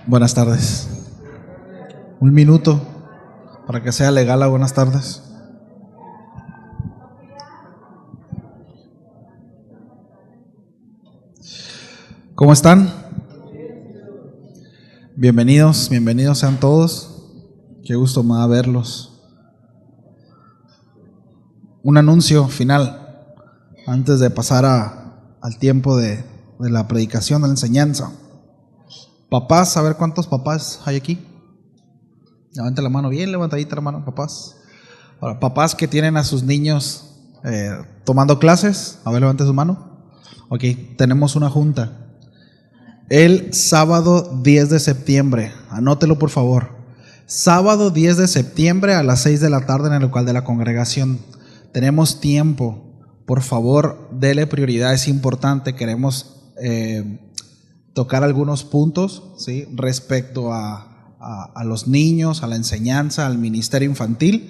Buenas tardes. Un minuto para que sea legal la buenas tardes. ¿Cómo están? Bienvenidos sean todos. Qué gusto me da verlos. Un anuncio final antes de pasar al tiempo de la predicación, de la enseñanza. Papás, a ver cuántos papás hay aquí. Levante la mano, bien levantadita la mano, papás. Ahora, papás que tienen a sus niños tomando clases, a ver, levante su mano. Ok, tenemos una junta. El sábado 10 de septiembre, anótelo por favor. Sábado 10 de septiembre a las 6 de la tarde en el local de la congregación. Tenemos tiempo, por favor, dele prioridad, es importante. Queremos tocar algunos puntos, ¿sí?, respecto a los niños, a la enseñanza, al ministerio infantil,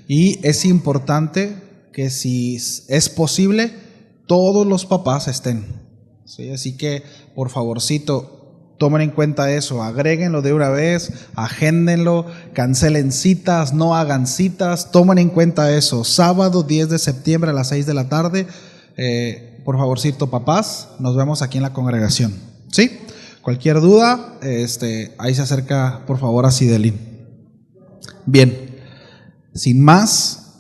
y es importante que, si es posible, todos los papás estén, ¿sí? Así que por favorcito tomen en cuenta eso, agréguenlo de una vez, agéndenlo, cancelen citas, no hagan citas, tomen en cuenta eso. Sábado 10 de septiembre a las 6 de la tarde, por favorcito papás, nos vemos aquí en la congregación, ¿sí? Cualquier duda, ahí se acerca por favor a Cidelín. Bien, sin más,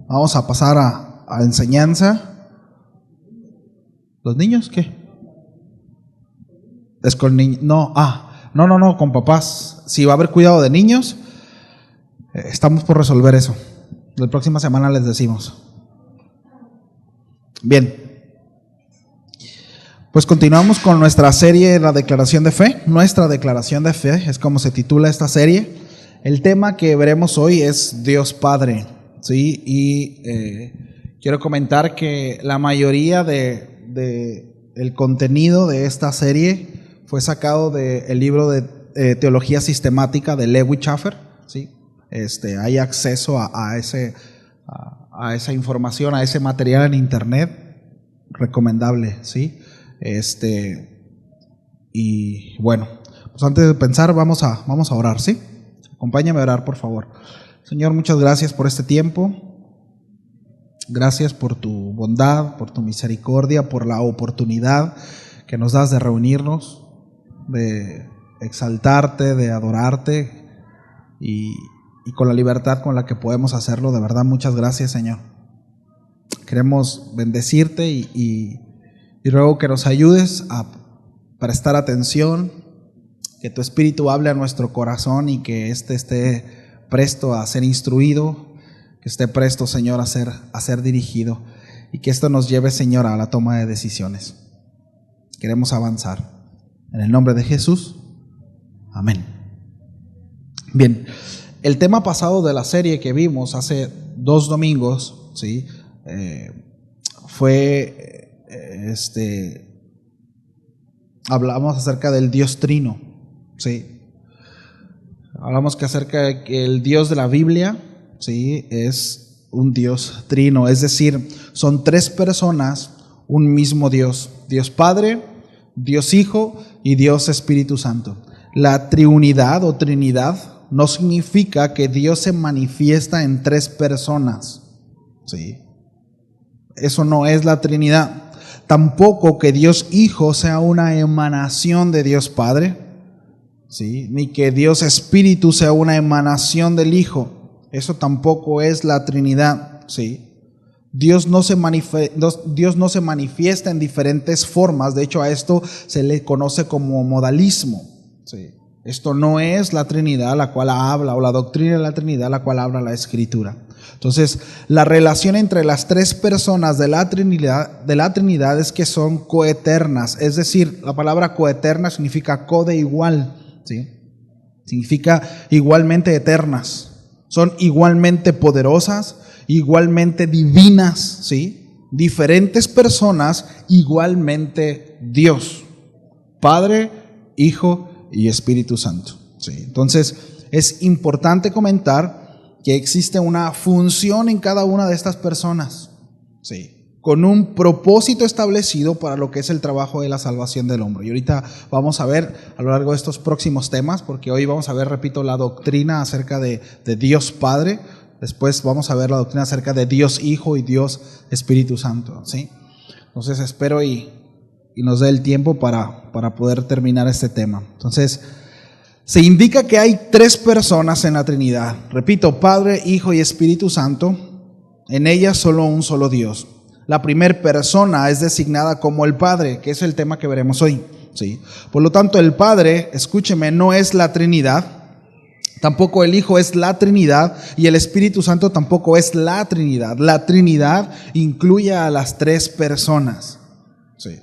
vamos a pasar a enseñanza. ¿Los niños qué? Es con niños, no, con papás. Si va a haber cuidado de niños, estamos por resolver eso. La próxima semana les decimos. Bien. Pues continuamos con nuestra serie, la declaración de fe. Nuestra declaración de fe es como se titula esta serie. El tema que veremos hoy es Dios Padre, ¿sí? Y quiero comentar que la mayoría el contenido de esta serie fue sacado del libro de Teología Sistemática de Lewis Schaffer, ¿sí? Hay acceso a esa información, a ese material en internet, recomendable, ¿sí? Y bueno, pues antes de pensar vamos a orar, ¿sí? Acompáñame a orar, por favor. Señor, muchas gracias por este tiempo. Gracias por tu bondad, por tu misericordia, por la oportunidad que nos das de reunirnos, de exaltarte, de adorarte y con la libertad con la que podemos hacerlo. De verdad, muchas gracias, Señor. Queremos bendecirte y ruego que nos ayudes a prestar atención, que tu Espíritu hable a nuestro corazón y que esté presto a ser instruido, que esté presto, Señor, a ser dirigido, y que esto nos lleve, Señor, a la toma de decisiones. Queremos avanzar. En el nombre de Jesús, amén. Bien, el tema pasado de la serie que vimos hace 2 domingos, ¿sí?, fue hablamos acerca del Dios Trino, ¿sí? Hablamos acerca de que el Dios de la Biblia, ¿sí?, es un Dios trino, es decir, son 3 personas, un mismo Dios: Dios Padre, Dios Hijo y Dios Espíritu Santo. La triunidad o Trinidad no significa que Dios se manifiesta en 3 personas, ¿sí? Eso no es la Trinidad. Tampoco que Dios Hijo sea una emanación de Dios Padre, ¿sí?, ni que Dios Espíritu sea una emanación del Hijo. Eso tampoco es la Trinidad, ¿sí? Dios no se manifiesta en diferentes formas. De hecho, a esto se le conoce como modalismo, ¿sí? Esto no es la Trinidad la cual habla, o la doctrina de la Trinidad la cual habla la Escritura. Entonces, la relación entre las 3 personas de la Trinidad es que son coeternas. Es decir, la palabra coeterna significa de igual, ¿sí? Significa igualmente eternas. Son igualmente poderosas, igualmente divinas, ¿sí? Diferentes personas, igualmente Dios, Padre, Hijo y Espíritu Santo, ¿sí? Entonces, es importante comentar que existe una función en cada una de estas personas, ¿sí? con un propósito establecido para lo que es el trabajo de la salvación del hombre. Y ahorita vamos a ver a lo largo de estos próximos temas, porque hoy vamos a ver, repito, la doctrina acerca de Dios Padre. Después vamos a ver la doctrina acerca de Dios Hijo y Dios Espíritu Santo, ¿sí? Entonces espero y nos dé el tiempo para poder terminar este tema. Entonces, se indica que hay 3 personas en la Trinidad. Repito, Padre, Hijo y Espíritu Santo. En ellas solo un solo Dios. La primera persona es designada como el Padre, que es el tema que veremos hoy, ¿sí? Por lo tanto, el Padre, escúcheme, no es la Trinidad, tampoco el Hijo es la Trinidad y el Espíritu Santo tampoco es la Trinidad. La Trinidad incluye a las 3 personas, ¿sí?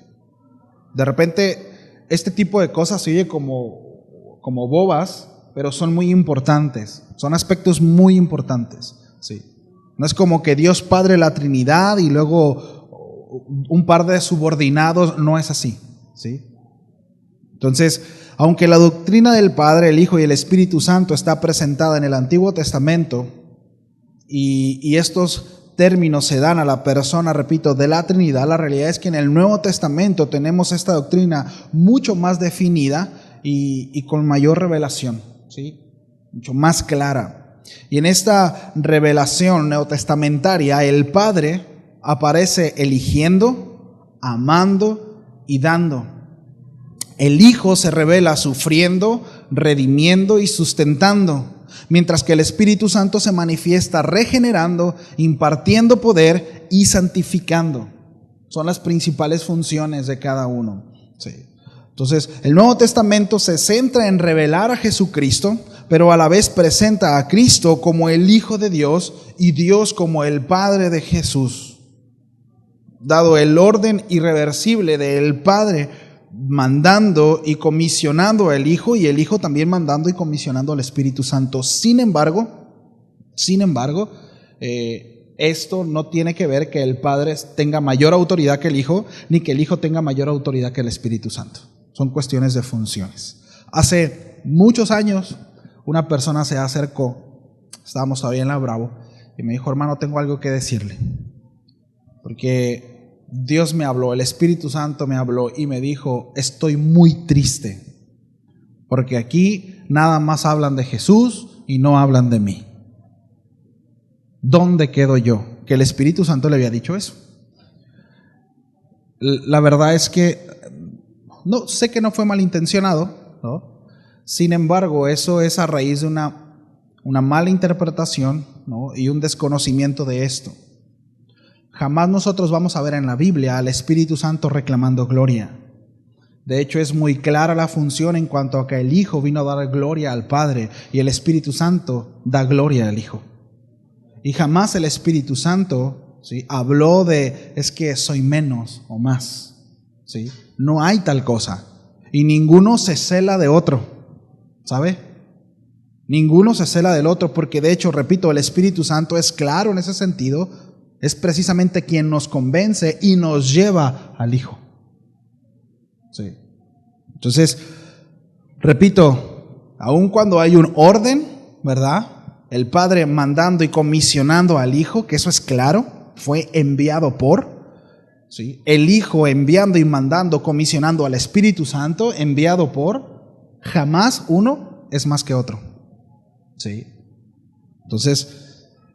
De repente, este tipo de cosas se oye como bobas, pero son muy importantes, son aspectos muy importantes, ¿sí? No es como que Dios Padre, la Trinidad y luego un par de subordinados, no es así, ¿sí? Entonces, aunque la doctrina del Padre, el Hijo y el Espíritu Santo está presentada en el Antiguo Testamento y estos términos se dan a la persona, repito, de la Trinidad, la realidad es que en el Nuevo Testamento tenemos esta doctrina mucho más definida y con mayor revelación, ¿sí? Mucho más clara. Y en esta revelación neotestamentaria, el Padre aparece eligiendo, amando y dando. El Hijo se revela sufriendo, redimiendo y sustentando, mientras que el Espíritu Santo se manifiesta regenerando, impartiendo poder y santificando. Son las principales funciones de cada uno, ¿sí? Entonces, el Nuevo Testamento se centra en revelar a Jesucristo, pero a la vez presenta a Cristo como el Hijo de Dios y Dios como el Padre de Jesús. Dado el orden irreversible del Padre mandando y comisionando al Hijo y el Hijo también mandando y comisionando al Espíritu Santo. Sin embargo, esto no tiene que ver que el Padre tenga mayor autoridad que el Hijo, ni que el Hijo tenga mayor autoridad que el Espíritu Santo. Son cuestiones de funciones. Hace muchos años, una persona se acercó, estábamos todavía en la Bravo, y me dijo: hermano, tengo algo que decirle, porque Dios me habló, el Espíritu Santo me habló y me dijo: estoy muy triste, porque aquí nada más hablan de Jesús y no hablan de mí. ¿Dónde quedo yo? Que el Espíritu Santo le había dicho eso. La verdad es que no sé que no fue malintencionado, ¿no? Sin embargo, eso es a raíz de una mala interpretación, ¿no? Y un desconocimiento de esto. Jamás nosotros vamos a ver en la Biblia al Espíritu Santo reclamando gloria. De hecho, es muy clara la función en cuanto a que el Hijo vino a dar gloria al Padre y el Espíritu Santo da gloria al Hijo. Y jamás el Espíritu Santo, ¿sí?, habló de es que soy menos o más, ¿sí? No hay tal cosa. Y ninguno se cela de otro, ¿sabe? Ninguno se cela del otro, porque de hecho, repito, el Espíritu Santo es claro en ese sentido. Es precisamente quien nos convence y nos lleva al Hijo. Sí. Entonces, repito, aun cuando hay un orden, ¿verdad?, el Padre mandando y comisionando al Hijo, que eso es claro, fue enviado por, ¿sí?, el Hijo enviando y mandando, comisionando al Espíritu Santo, enviado por, jamás uno es más que otro, ¿sí? Entonces,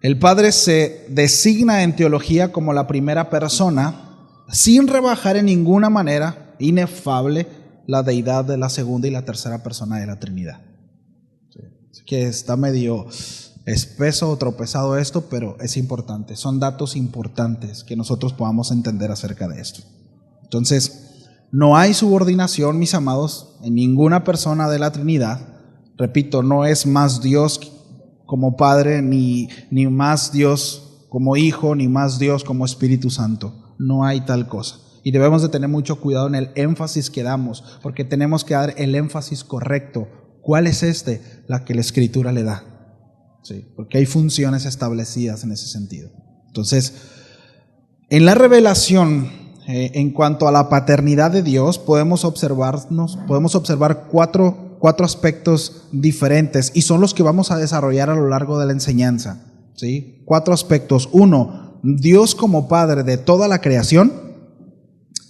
el Padre se designa en teología como la primera persona, sin rebajar en ninguna manera, inefable, la deidad de la segunda y la tercera persona de la Trinidad. ¿Sí? Así que está medio espeso o tropezado esto, pero es importante. Son datos importantes que nosotros podamos entender acerca de esto. Entonces, no hay subordinación, mis amados, en ninguna persona de la Trinidad. Repito, no es más Dios como Padre, ni más Dios como Hijo, ni más Dios como Espíritu Santo. No hay tal cosa. Y debemos de tener mucho cuidado en el énfasis que damos, porque tenemos que dar el énfasis correcto. ¿Cuál es la que la Escritura le da? Sí, porque hay funciones establecidas en ese sentido. Entonces, en la revelación, en cuanto a la paternidad de Dios, podemos observar cuatro aspectos diferentes, y son los que vamos a desarrollar a lo largo de la enseñanza, ¿sí? 4 aspectos. 1, Dios como Padre de toda la creación.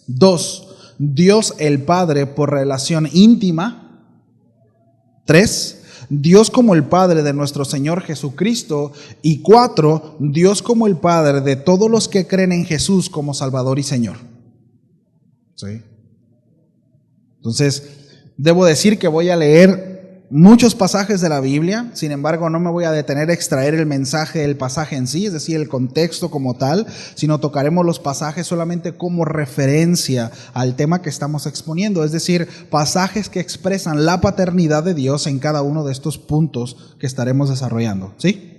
2, Dios el Padre por relación íntima. 3, Dios como el Padre de nuestro Señor Jesucristo. Y 4, Dios como el Padre de todos los que creen en Jesús como Salvador y Señor. ¿Sí? Entonces, debo decir que voy a leer muchos pasajes de la Biblia, sin embargo no me voy a detener a extraer el mensaje del pasaje en sí, es decir, el contexto como tal, sino tocaremos los pasajes solamente como referencia al tema que estamos exponiendo, es decir, pasajes que expresan la paternidad de Dios en cada uno de estos puntos que estaremos desarrollando, ¿sí?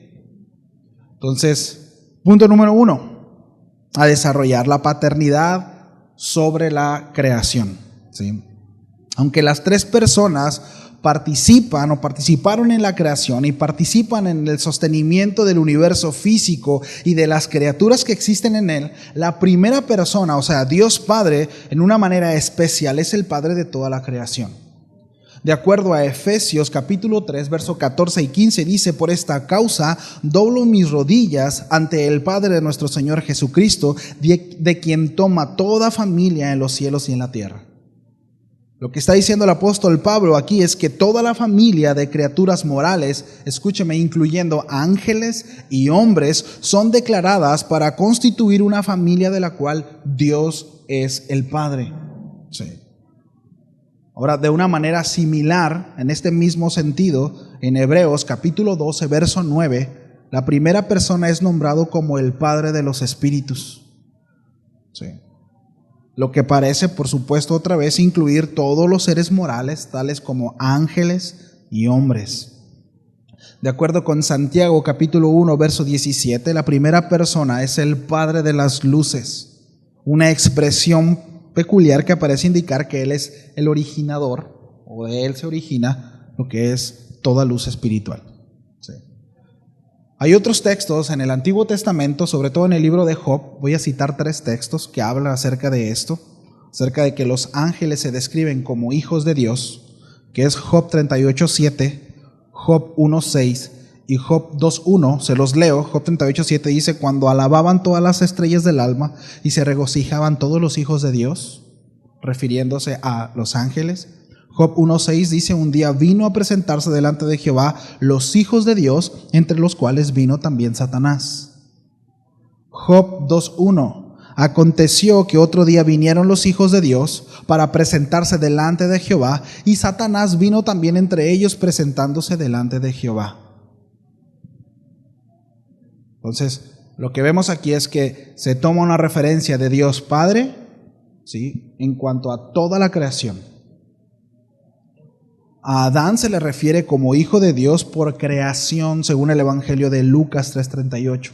Entonces, punto número 1, a desarrollar la paternidad sobre la creación, ¿sí? Aunque las tres personas participan o participaron en la creación y participan en el sostenimiento del universo físico y de las criaturas que existen en él, la primera persona, o sea, Dios Padre, en una manera especial, es el Padre de toda la creación. De acuerdo a Efesios capítulo 3, verso 14 y 15, dice: por esta causa doblo mis rodillas ante el Padre de nuestro Señor Jesucristo, de quien toma toda familia en los cielos y en la tierra. Lo que está diciendo el apóstol Pablo aquí es que toda la familia de criaturas morales, escúcheme, incluyendo ángeles y hombres, son declaradas para constituir una familia de la cual Dios es el Padre. Sí. Ahora, de una manera similar, en este mismo sentido, en Hebreos capítulo 12, verso 9, la primera persona es nombrado como el Padre de los espíritus. Sí. Lo que parece, por supuesto, otra vez incluir todos los seres morales, tales como ángeles y hombres. De acuerdo con Santiago capítulo 1, verso 17, la primera persona es el Padre de las luces, una expresión peculiar que aparece indicar que Él es el originador, o de Él se origina lo que es toda luz espiritual. Sí. Hay otros textos en el Antiguo Testamento, sobre todo en el libro de Job. Voy a citar 3 textos que hablan acerca de esto, acerca de que los ángeles se describen como hijos de Dios, que es Job 38:7, Job 1:6 y Job 2:1. Se los leo. Job 38:7 dice: cuando alababan todas las estrellas del alma y se regocijaban todos los hijos de Dios, refiriéndose a los ángeles. Job 1:6 dice: un día vino a presentarse delante de Jehová los hijos de Dios, entre los cuales vino también Satanás. Job 2:1: aconteció que otro día vinieron los hijos de Dios para presentarse delante de Jehová, y Satanás vino también entre ellos presentándose delante de Jehová. Entonces, lo que vemos aquí es que se toma una referencia de Dios Padre, ¿sí?, en cuanto a toda la creación. A Adán se le refiere como hijo de Dios por creación, según el Evangelio de Lucas 3:38.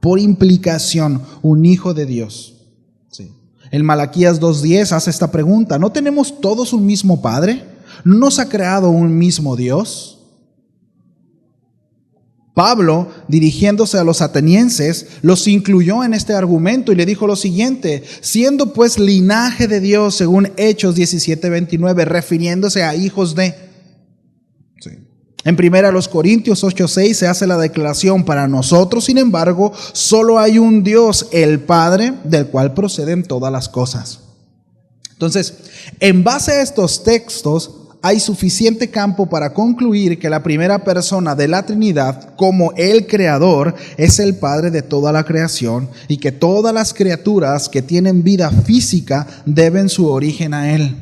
Por implicación, un hijo de Dios. Sí. En Malaquías 2:10 hace esta pregunta: ¿no tenemos todos un mismo Padre? ¿No nos ha creado un mismo Dios? Pablo, dirigiéndose a los atenienses, los incluyó en este argumento y le dijo lo siguiente: siendo pues linaje de Dios, según Hechos 17:29, refiriéndose a hijos de... Sí. En 1 Corintios 8:6 se hace la declaración: para nosotros, sin embargo, solo hay un Dios, el Padre, del cual proceden todas las cosas. Entonces, en base a estos textos, hay suficiente campo para concluir que la primera persona de la Trinidad, como el Creador, es el Padre de toda la creación, y que todas las criaturas que tienen vida física deben su origen a Él.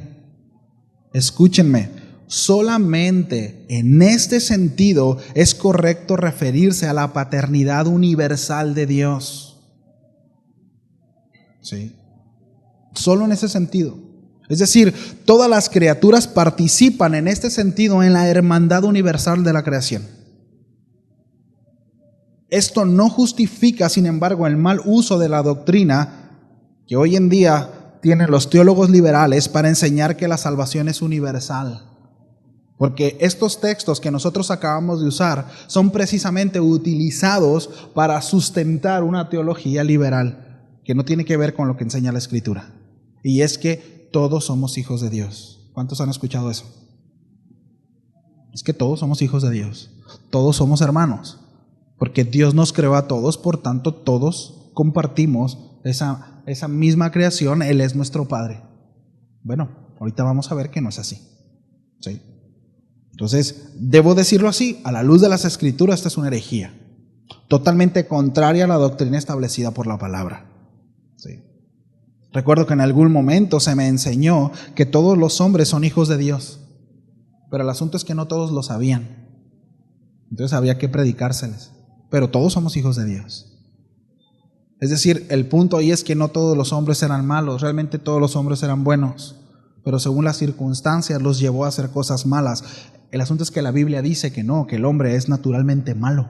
Escúchenme, solamente en este sentido es correcto referirse a la paternidad universal de Dios. ¿Sí? Solo en ese sentido. Es decir, todas las criaturas participan en este sentido en la hermandad universal de la creación. Esto no justifica, sin embargo, el mal uso de la doctrina que hoy en día tienen los teólogos liberales para enseñar que la salvación es universal. Porque estos textos que nosotros acabamos de usar son precisamente utilizados para sustentar una teología liberal que no tiene que ver con lo que enseña la Escritura. Y es que todos somos hijos de Dios. ¿Cuántos han escuchado eso? Es que todos somos hijos de Dios. Todos somos hermanos. Porque Dios nos creó a todos, por tanto todos compartimos esa misma creación, Él es nuestro Padre. Bueno, ahorita vamos a ver que no es así. ¿Sí? Entonces, debo decirlo así, a la luz de las Escrituras, esta es una herejía, totalmente contraria a la doctrina establecida por la palabra. ¿Sí? Recuerdo que en algún momento se me enseñó que todos los hombres son hijos de Dios, pero el asunto es que no todos lo sabían. Entonces había que predicárseles, pero todos somos hijos de Dios. Es decir, el punto ahí es que no todos los hombres eran malos, realmente todos los hombres eran buenos, pero según las circunstancias los llevó a hacer cosas malas. El asunto es que la Biblia dice que no, que el hombre es naturalmente malo.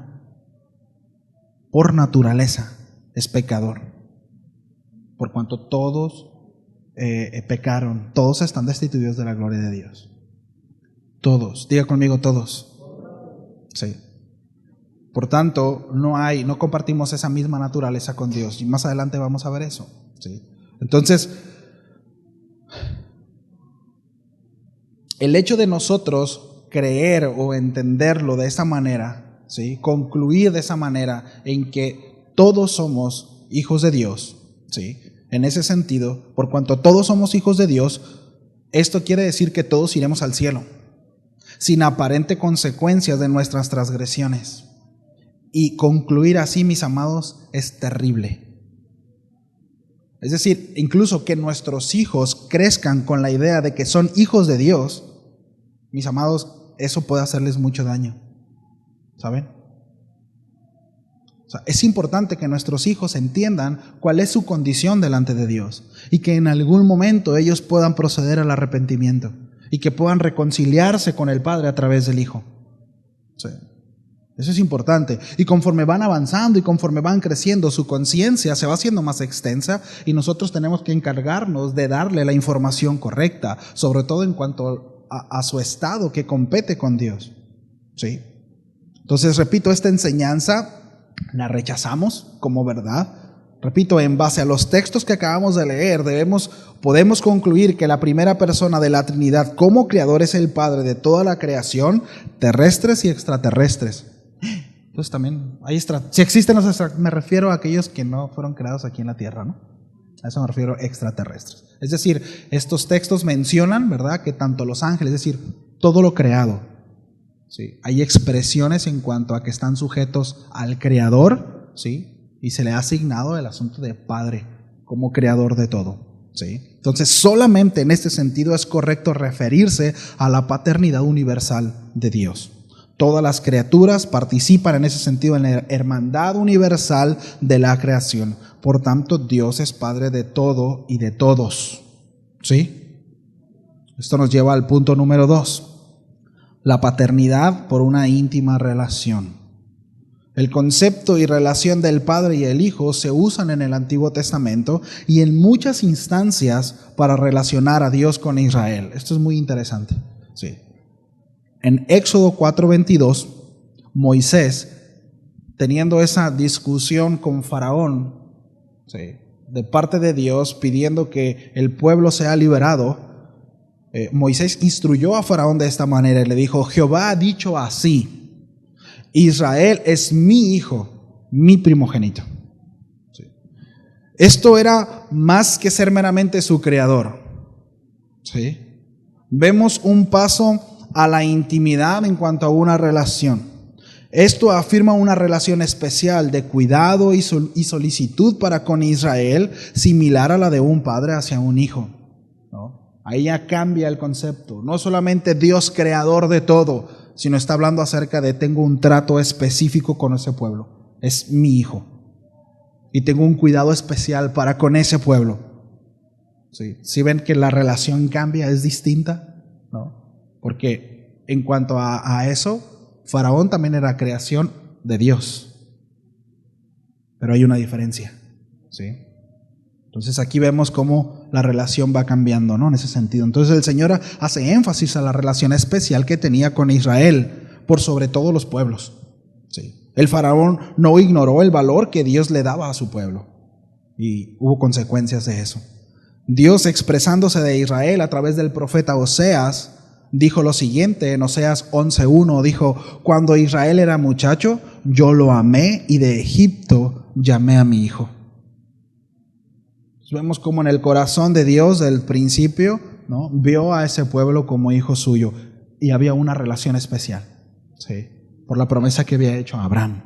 Por naturaleza es pecador. Por cuanto todos pecaron, todos están destituidos de la gloria de Dios. Todos, diga conmigo todos. Sí. Por tanto, no compartimos esa misma naturaleza con Dios. Y más adelante vamos a ver eso. ¿Sí? Entonces, el hecho de nosotros creer o entenderlo de esa manera, ¿sí? Concluir de esa manera en que todos somos hijos de Dios, ¿sí? En ese sentido, por cuanto todos somos hijos de Dios, esto quiere decir que todos iremos al cielo, sin aparente consecuencias de nuestras transgresiones. Y concluir así, mis amados, es terrible. Es decir, incluso que nuestros hijos crezcan con la idea de que son hijos de Dios, mis amados, eso puede hacerles mucho daño. ¿Saben? O sea, es importante que nuestros hijos entiendan cuál es su condición delante de Dios y que en algún momento ellos puedan proceder al arrepentimiento y que puedan reconciliarse con el Padre a través del Hijo. Sí. Eso es importante. Y conforme van avanzando y conforme van creciendo, su conciencia se va haciendo más extensa y nosotros tenemos que encargarnos de darle la información correcta, sobre todo en cuanto a su estado que compete con Dios. ¿Sí? Entonces, repito, esta enseñanza la rechazamos como verdad. Repito, en base a los textos que acabamos de leer, podemos concluir que la primera persona de la Trinidad como creador es el Padre de toda la creación, terrestres y extraterrestres. Entonces también si existen los extraterrestres, me refiero a aquellos que no fueron creados aquí en la tierra, ¿no? A eso me refiero, extraterrestres. Es decir, estos textos mencionan, ¿verdad?, que tanto los ángeles, es decir, todo lo creado, ¿sí? Hay expresiones en cuanto a que están sujetos al Creador, ¿sí? Y se le ha asignado el asunto de Padre como creador de todo, ¿sí? Entonces, solamente en este sentido es correcto referirse a la paternidad universal de Dios. Todas las criaturas participan en ese sentido en la hermandad universal de la creación. Por tanto, Dios es Padre de todo y de todos. ¿Sí? Esto nos lleva al punto número 2. La paternidad por una íntima relación. El concepto y relación del Padre y el Hijo se usan en el Antiguo Testamento y en muchas instancias para relacionar a Dios con Israel. Esto es muy interesante. Sí. En Éxodo 4:22, Moisés, teniendo esa discusión con Faraón, ¿sí?, de parte de Dios, pidiendo que el pueblo sea liberado, Moisés instruyó a Faraón de esta manera y le dijo: Jehová ha dicho así, Israel es mi hijo, mi primogénito. ¿Sí? Esto era más que ser meramente su creador. ¿Sí? Vemos un paso a la intimidad en cuanto a una relación. Esto afirma una relación especial de cuidado y solicitud para con Israel, similar a la de un padre hacia un hijo, ¿no? Ahí ya cambia el concepto. No solamente Dios creador de todo, sino está hablando acerca de tengo un trato específico con ese pueblo. Es mi hijo. Y tengo un cuidado especial para con ese pueblo. ¿Sí? ¿Sí ven que la relación cambia, es distinta? ¿No? Porque en cuanto a eso, Faraón también era creación de Dios. Pero hay una diferencia, ¿sí? Entonces aquí vemos cómo la relación va cambiando, ¿no? En ese sentido. Entonces el Señor hace énfasis a la relación especial que tenía con Israel, por sobre todos los pueblos, ¿sí? El Faraón no ignoró el valor que Dios le daba a su pueblo. Y hubo consecuencias de eso. Dios, expresándose de Israel a través del profeta Oseas, dijo lo siguiente en Oseas 11:1, dijo: cuando Israel era muchacho, yo lo amé y de Egipto llamé a mi hijo. Vemos como en el corazón de Dios, del principio, ¿no?, vio a ese pueblo como hijo suyo y había una relación especial, ¿sí?, por la promesa que había hecho a Abraham.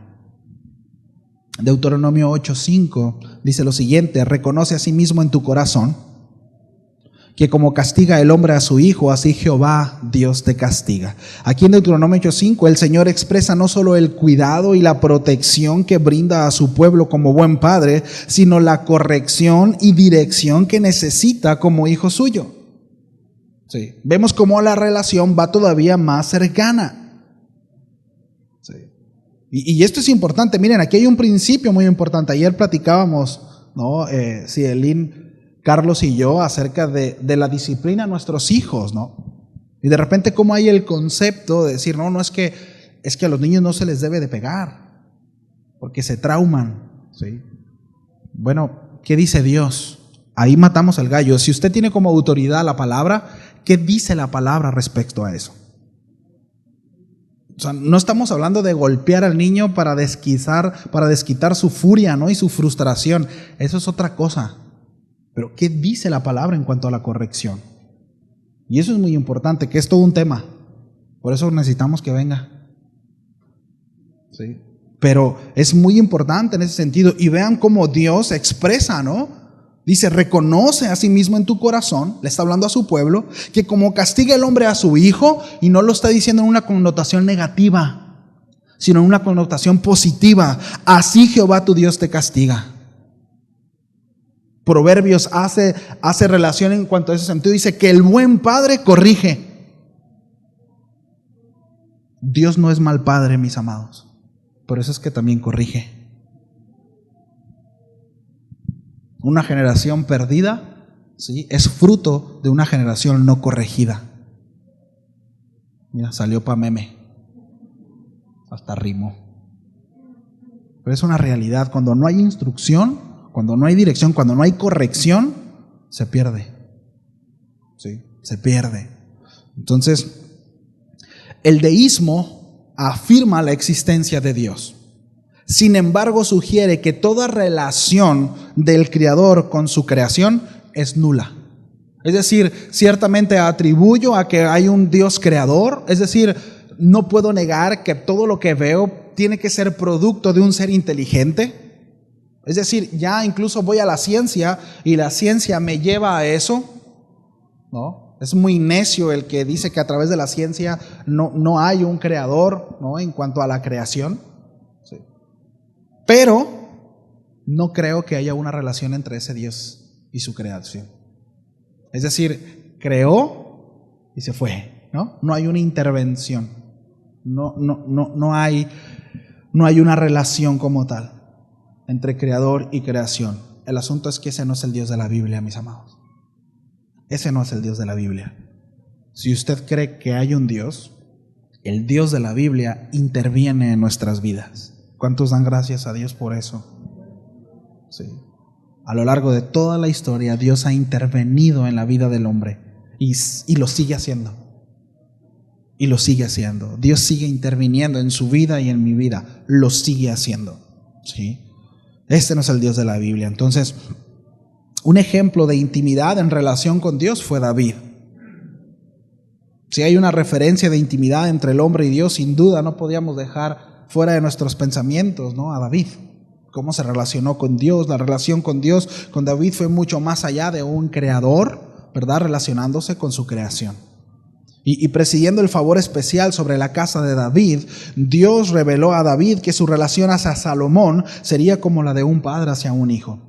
Deuteronomio 8:5 dice lo siguiente: reconoce a sí mismo en tu corazón que como castiga el hombre a su hijo, así Jehová Dios te castiga. Aquí en Deuteronomio 8:5 el Señor expresa no solo el cuidado y la protección que brinda a su pueblo como buen padre, sino la corrección y dirección que necesita como hijo suyo. Sí. Vemos cómo la relación va todavía más cercana. Sí. Y esto es importante. Miren, aquí hay un principio muy importante. Ayer platicábamos, ¿no?, Cielín, Carlos y yo, acerca de la disciplina a nuestros hijos, ¿no? Y de repente cómo hay el concepto de decir, no es que a los niños no se les debe de pegar, porque se trauman, ¿sí? Bueno, ¿qué dice Dios? Ahí matamos al gallo. Si usted tiene como autoridad la palabra, ¿qué dice la palabra respecto a eso? O sea, no estamos hablando de golpear al niño para desquitar su furia, ¿no?, y su frustración. Eso es otra cosa. Pero ¿qué dice la palabra en cuanto a la corrección? Y eso es muy importante, que es todo un tema. Por eso necesitamos que venga. ¿Sí? Pero es muy importante en ese sentido. Y vean cómo Dios expresa, ¿no? Dice, reconoce a sí mismo en tu corazón, le está hablando a su pueblo, que como castiga el hombre a su hijo, y no lo está diciendo en una connotación negativa, sino en una connotación positiva, así Jehová tu Dios te castiga. Proverbios hace relación en cuanto a ese sentido. Dice que el buen padre corrige. Dios no es mal padre, mis amados. Por eso es que también corrige. Una generación perdida, ¿sí?, es fruto de una generación no corregida. Mira, salió pa' meme. Hasta rimó. Pero es una realidad. Cuando no hay instrucción, cuando no hay dirección, cuando no hay corrección, se pierde. Sí, se pierde. Entonces, el deísmo afirma la existencia de Dios. Sin embargo, sugiere que toda relación del Creador con su creación es nula. Es decir, ciertamente atribuyo a que hay un Dios creador. Es decir, no puedo negar que todo lo que veo tiene que ser producto de un ser inteligente. Es decir, ya incluso voy a la ciencia y la ciencia me lleva a eso, ¿no? Es muy necio el que dice que a través de la ciencia no hay un creador, ¿no?, en cuanto a la creación. Sí. Pero no creo que haya una relación entre ese Dios y su creación. Es decir, creó y se fue, ¿no? No hay una intervención. No hay una relación como tal entre creador y creación. El asunto es que ese no es el Dios de la Biblia, mis amados. Ese no es el Dios de la Biblia. Si usted cree que hay un Dios, el Dios de la Biblia interviene en nuestras vidas. ¿Cuántos dan gracias a Dios por eso? Sí. A lo largo de toda la historia, Dios ha intervenido en la vida del hombre y lo sigue haciendo. Y lo sigue haciendo. Dios sigue interviniendo en su vida y en mi vida. Lo sigue haciendo. ¿Sí? Este no es el Dios de la Biblia. Entonces, un ejemplo de intimidad en relación con Dios fue David. Si hay una referencia de intimidad entre el hombre y Dios, sin duda no podíamos dejar fuera de nuestros pensamientos, ¿no?, a David. Cómo se relacionó con Dios. La relación con Dios, con David, fue mucho más allá de un creador, ¿verdad?, relacionándose con su creación. Y presidiendo el favor especial sobre la casa de David, Dios reveló a David que su relación hacia Salomón sería como la de un padre hacia un hijo.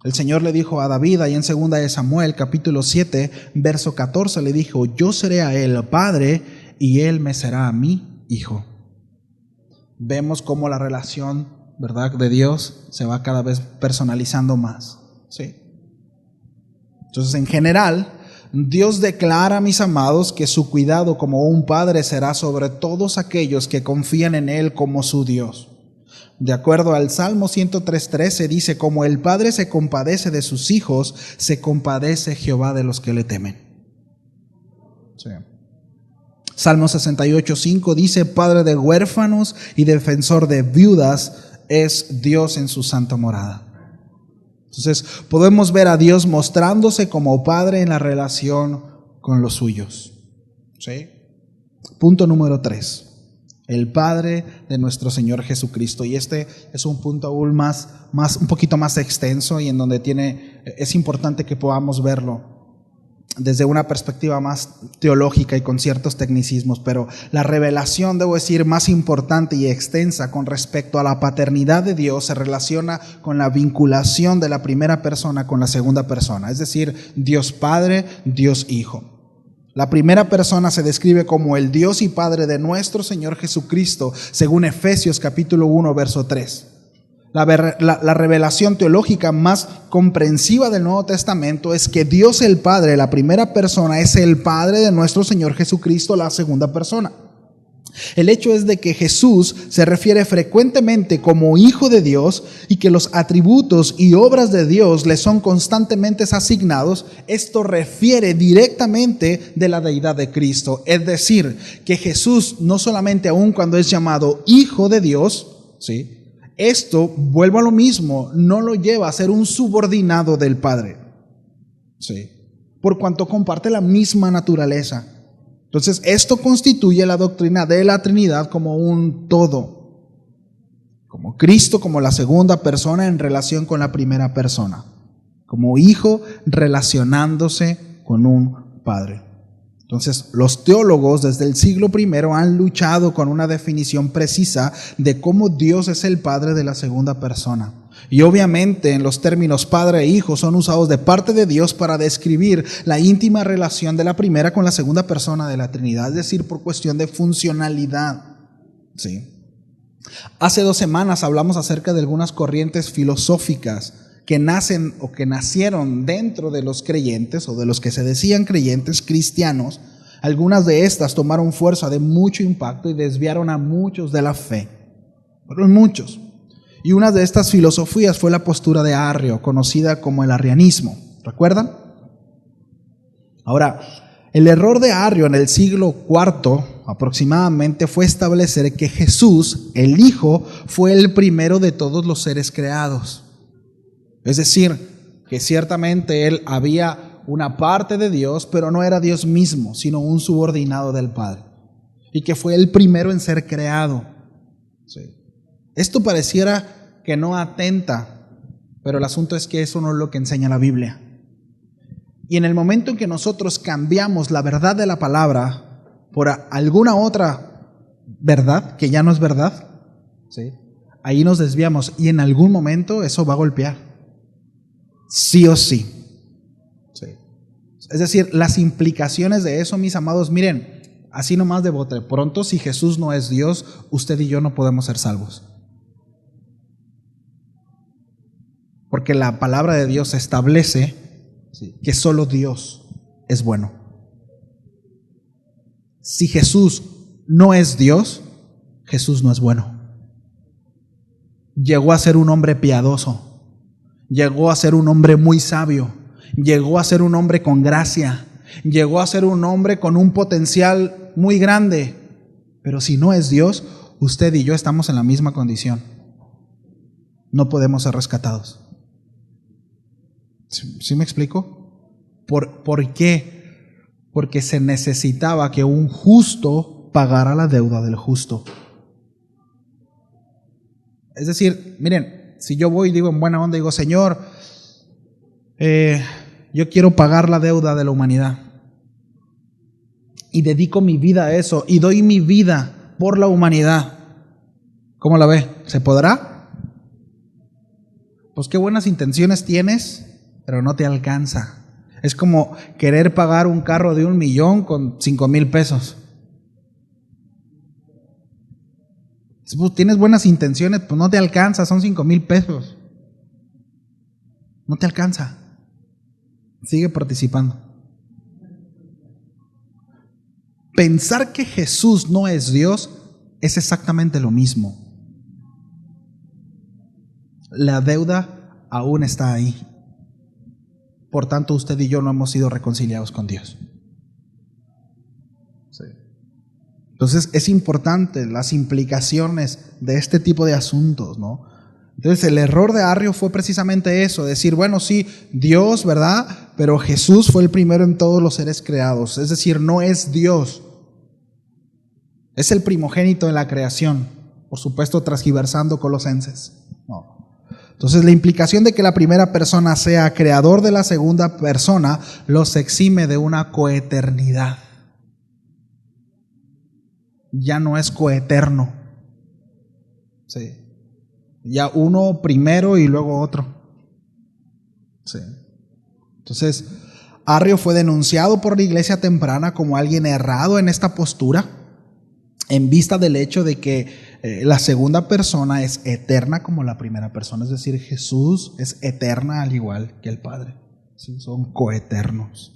El Señor le dijo a David, ahí en 2 de Samuel, capítulo 7, verso 14, le dijo, yo seré a él padre y él me será a mí hijo. Vemos cómo la relación, ¿verdad?, de Dios se va cada vez personalizando más. ¿Sí? Entonces, en general, Dios declara, mis amados, que su cuidado como un padre será sobre todos aquellos que confían en Él como su Dios. De acuerdo al Salmo 103:13 dice, como el padre se compadece de sus hijos, se compadece Jehová de los que le temen. Sí. Salmo 68:5 dice, padre de huérfanos y defensor de viudas es Dios en su santa morada. Entonces, podemos ver a Dios mostrándose como Padre en la relación con los suyos. ¿Sí? Punto número 3. El Padre de nuestro Señor Jesucristo. Y este es un punto aún un poquito más extenso y en donde es importante que podamos verlo desde una perspectiva más teológica y con ciertos tecnicismos, pero la revelación, debo decir, más importante y extensa con respecto a la paternidad de Dios se relaciona con la vinculación de la primera persona con la segunda persona, es decir, Dios Padre, Dios Hijo. La primera persona se describe como el Dios y Padre de nuestro Señor Jesucristo, según Efesios capítulo 1, verso 3. La revelación teológica más comprensiva del Nuevo Testamento es que Dios el Padre, la primera persona, es el Padre de nuestro Señor Jesucristo, la segunda persona. El hecho es de que Jesús se refiere frecuentemente como Hijo de Dios y que los atributos y obras de Dios le son constantemente asignados. Esto refiere directamente de la deidad de Cristo. Es decir, que Jesús no solamente aun cuando es llamado Hijo de Dios, ¿sí?, esto, vuelvo a lo mismo, no lo lleva a ser un subordinado del Padre, ¿sí?, por cuanto comparte la misma naturaleza. Entonces, esto constituye la doctrina de la Trinidad como un todo, como Cristo como la segunda persona en relación con la primera persona, como Hijo relacionándose con un Padre. Entonces, los teólogos desde el siglo I han luchado con una definición precisa de cómo Dios es el Padre de la segunda persona. Y obviamente en los términos Padre e Hijo son usados de parte de Dios para describir la íntima relación de la primera con la segunda persona de la Trinidad, es decir, por cuestión de funcionalidad. ¿Sí? Hace 2 semanas hablamos acerca de algunas corrientes filosóficas que nacen o que nacieron dentro de los creyentes o de los que se decían creyentes cristianos. Algunas de estas tomaron fuerza de mucho impacto y desviaron a muchos de la fe. Fueron muchos. Y una de estas filosofías fue la postura de Arrio, conocida como el arrianismo. ¿Recuerdan? Ahora, el error de Arrio en el siglo IV aproximadamente fue establecer que Jesús, el Hijo, fue el primero de todos los seres creados. Es decir, que ciertamente Él había una parte de Dios, pero no era Dios mismo, sino un subordinado del Padre. Y que fue el primero en ser creado. Sí. Esto pareciera que no atenta, pero el asunto es que eso no es lo que enseña la Biblia. Y en el momento en que nosotros cambiamos la verdad de la palabra por alguna otra verdad, que ya no es verdad, ¿sí?, ahí nos desviamos y en algún momento eso va a golpear. Sí o sí. Sí. Es decir, las implicaciones de eso, mis amados, miren, así nomás de bote pronto, si Jesús no es Dios, usted y yo no podemos ser salvos. Porque la palabra de Dios establece, ¿sí?, que solo Dios es bueno. Si Jesús no es Dios, Jesús no es bueno. Llegó a ser un hombre piadoso. Llegó a ser un hombre muy sabio, llegó a ser un hombre con gracia, llegó a ser un hombre con un potencial muy grande. Pero si no es Dios, usted y yo estamos en la misma condición. No podemos ser rescatados. ¿Sí me explico? ¿Por qué? Porque se necesitaba que un justo pagara la deuda del justo. Es decir, miren, si yo voy y digo en buena onda, digo, Señor, yo quiero pagar la deuda de la humanidad. Y dedico mi vida a eso y doy mi vida por la humanidad. ¿Cómo la ve? ¿Se podrá? Pues qué buenas intenciones tienes, pero no te alcanza. Es como querer pagar un carro de 1 millón con 5,000 pesos. Si tienes buenas intenciones, pues no te alcanza, son 5,000 pesos. No te alcanza. Sigue participando. Pensar que Jesús no es Dios es exactamente lo mismo. La deuda aún está ahí. Por tanto, usted y yo no hemos sido reconciliados con Dios. Sí. Entonces es importante las implicaciones de este tipo de asuntos, ¿no? Entonces el error de Arrio fue precisamente eso, decir, bueno, sí, Dios, ¿verdad? Pero Jesús fue el primero en todos los seres creados, es decir, no es Dios, es el primogénito en la creación, por supuesto transgiversando Colosenses. No. Entonces la implicación de que la primera persona sea creador de la segunda persona los exime de una coeternidad. Ya no es coeterno. Sí. Ya uno primero y luego otro. Sí. Entonces, Arrio fue denunciado por la iglesia temprana como alguien errado en esta postura, en vista del hecho de que la segunda persona es eterna como la primera persona, es decir, Jesús es eterna al igual que el Padre. Sí, son coeternos.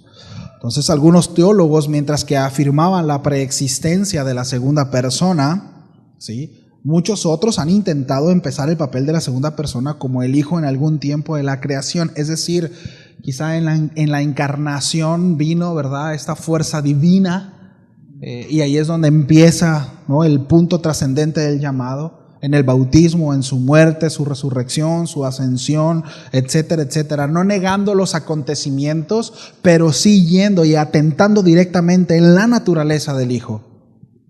Entonces, algunos teólogos, mientras que afirmaban la preexistencia de la segunda persona, ¿sí?, muchos otros han intentado empezar el papel de la segunda persona como el Hijo en algún tiempo de la creación, es decir, quizá en la encarnación vino, ¿verdad?, esta fuerza divina, y ahí es donde empieza, ¿no?, el punto trascendente del llamado, en el bautismo, en su muerte, su resurrección, su ascensión, etcétera, etcétera, no negando los acontecimientos, pero sí yendo y atentando directamente en la naturaleza del Hijo.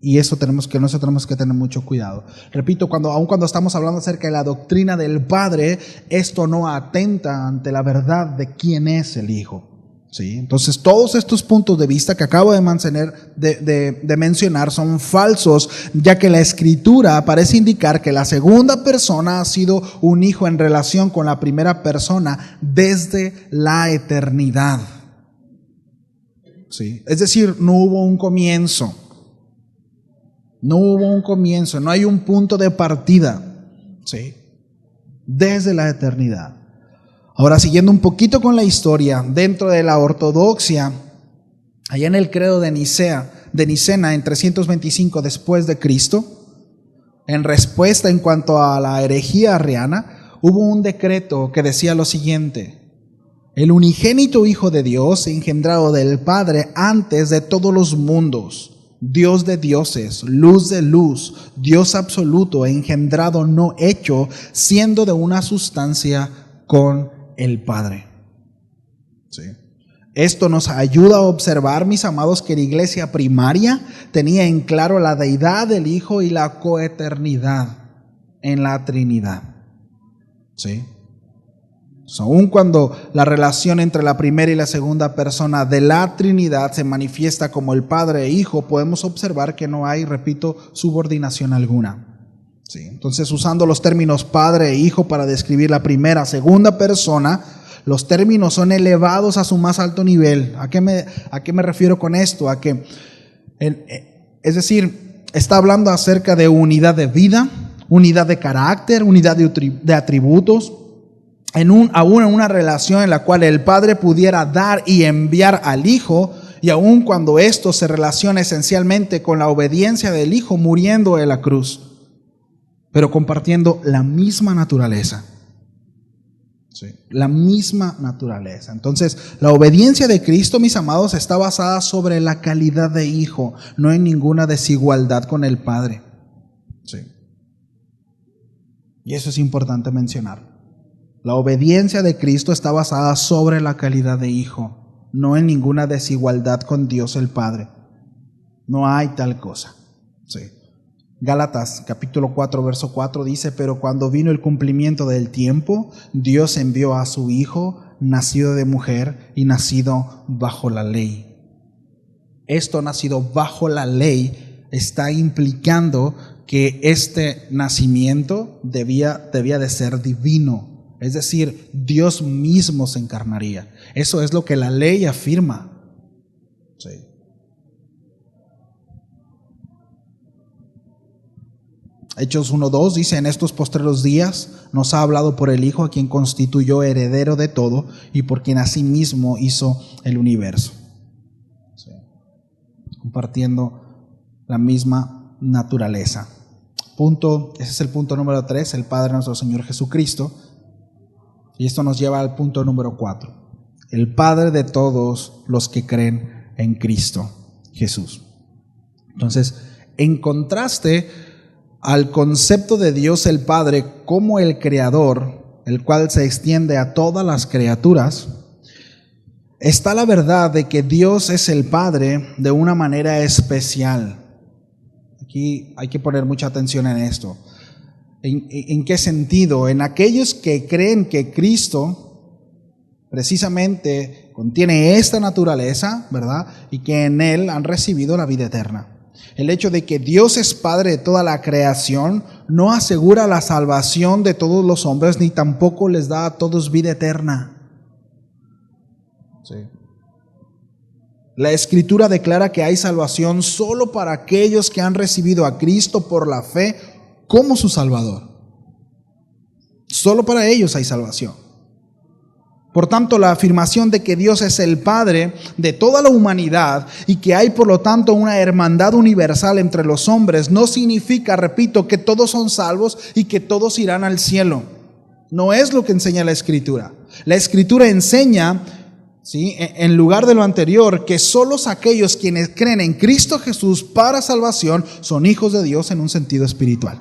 Y eso tenemos que tener mucho cuidado. Repito, aun cuando estamos hablando acerca de la doctrina del Padre, esto no atenta ante la verdad de quién es el Hijo. ¿Sí? Entonces, todos estos puntos de vista que acabo de mencionar son falsos, ya que la Escritura parece indicar que la segunda persona ha sido un hijo en relación con la primera persona desde la eternidad. ¿Sí? Es decir, no hubo un comienzo. No hubo un comienzo, no hay un punto de partida, ¿sí?, desde la eternidad. Ahora, siguiendo un poquito con la historia, dentro de la ortodoxia, allá en el credo de Nicena, en 325 después de Cristo, en respuesta en cuanto a la herejía arriana, hubo un decreto que decía lo siguiente: el unigénito Hijo de Dios, engendrado del Padre antes de todos los mundos, Dios de dioses, luz de luz, Dios absoluto, engendrado, no hecho, siendo de una sustancia con el Padre. ¿Sí? Esto nos ayuda a observar, mis amados, que la iglesia primaria tenía en claro la deidad del Hijo y la coeternidad en la Trinidad. ¿Sí? Aun cuando la relación entre la primera y la segunda persona de la Trinidad se manifiesta como el Padre e Hijo, podemos observar que no hay, repito, subordinación alguna. ¿Sí? Entonces, usando los términos Padre e Hijo para describir la primera, segunda persona, los términos son elevados a su más alto nivel. ¿A qué me refiero con esto? A que, es decir, está hablando acerca de unidad de vida, unidad de carácter, unidad de atributos, aún en una relación en la cual el Padre pudiera dar y enviar al Hijo, y aun cuando esto se relaciona esencialmente con la obediencia del Hijo muriendo en la cruz, pero compartiendo la misma naturaleza. Sí, la misma naturaleza. Entonces, la obediencia de Cristo, mis amados, está basada sobre la calidad de Hijo, no en ninguna desigualdad con el Padre. Sí. Y eso es importante mencionar. La obediencia de Cristo está basada sobre la calidad de Hijo, no en ninguna desigualdad con Dios el Padre. No hay tal cosa. Sí. Gálatas capítulo 4 verso 4 dice: pero cuando vino el cumplimiento del tiempo, Dios envió a su Hijo, nacido de mujer y nacido bajo la ley. Esto, nacido bajo la ley, está implicando que este nacimiento debía de ser divino. Es decir, Dios mismo se encarnaría. Eso es lo que la ley afirma. Sí. Hechos 1:2 dice: en estos postreros días nos ha hablado por el Hijo, a quien constituyó heredero de todo y por quien asimismo hizo el universo. Sí. Compartiendo la misma naturaleza. Ese es el punto número 3, el Padre nuestro Señor Jesucristo. Y esto nos lleva al punto número 4, el Padre de todos los que creen en Cristo Jesús. Entonces, en contraste al concepto de Dios el Padre como el Creador, el cual se extiende a todas las criaturas, está la verdad de que Dios es el Padre de una manera especial. Aquí hay que poner mucha atención en esto. ¿En qué sentido? En aquellos que creen que Cristo precisamente contiene esta naturaleza, ¿verdad? Y que en Él han recibido la vida eterna. El hecho de que Dios es Padre de toda la creación no asegura la salvación de todos los hombres, ni tampoco les da a todos vida eterna. Sí. La Escritura declara que hay salvación solo para aquellos que han recibido a Cristo por la fe como su Salvador. Solo para ellos hay salvación. Por tanto, la afirmación de que Dios es el Padre de toda la humanidad y que hay por lo tanto una hermandad universal entre los hombres no significa, repito, que todos son salvos y que todos irán al cielo. No es lo que enseña la Escritura. La Escritura enseña, ¿sí?, en lugar de lo anterior, que solos aquellos quienes creen en Cristo Jesús para salvación son hijos de Dios en un sentido espiritual.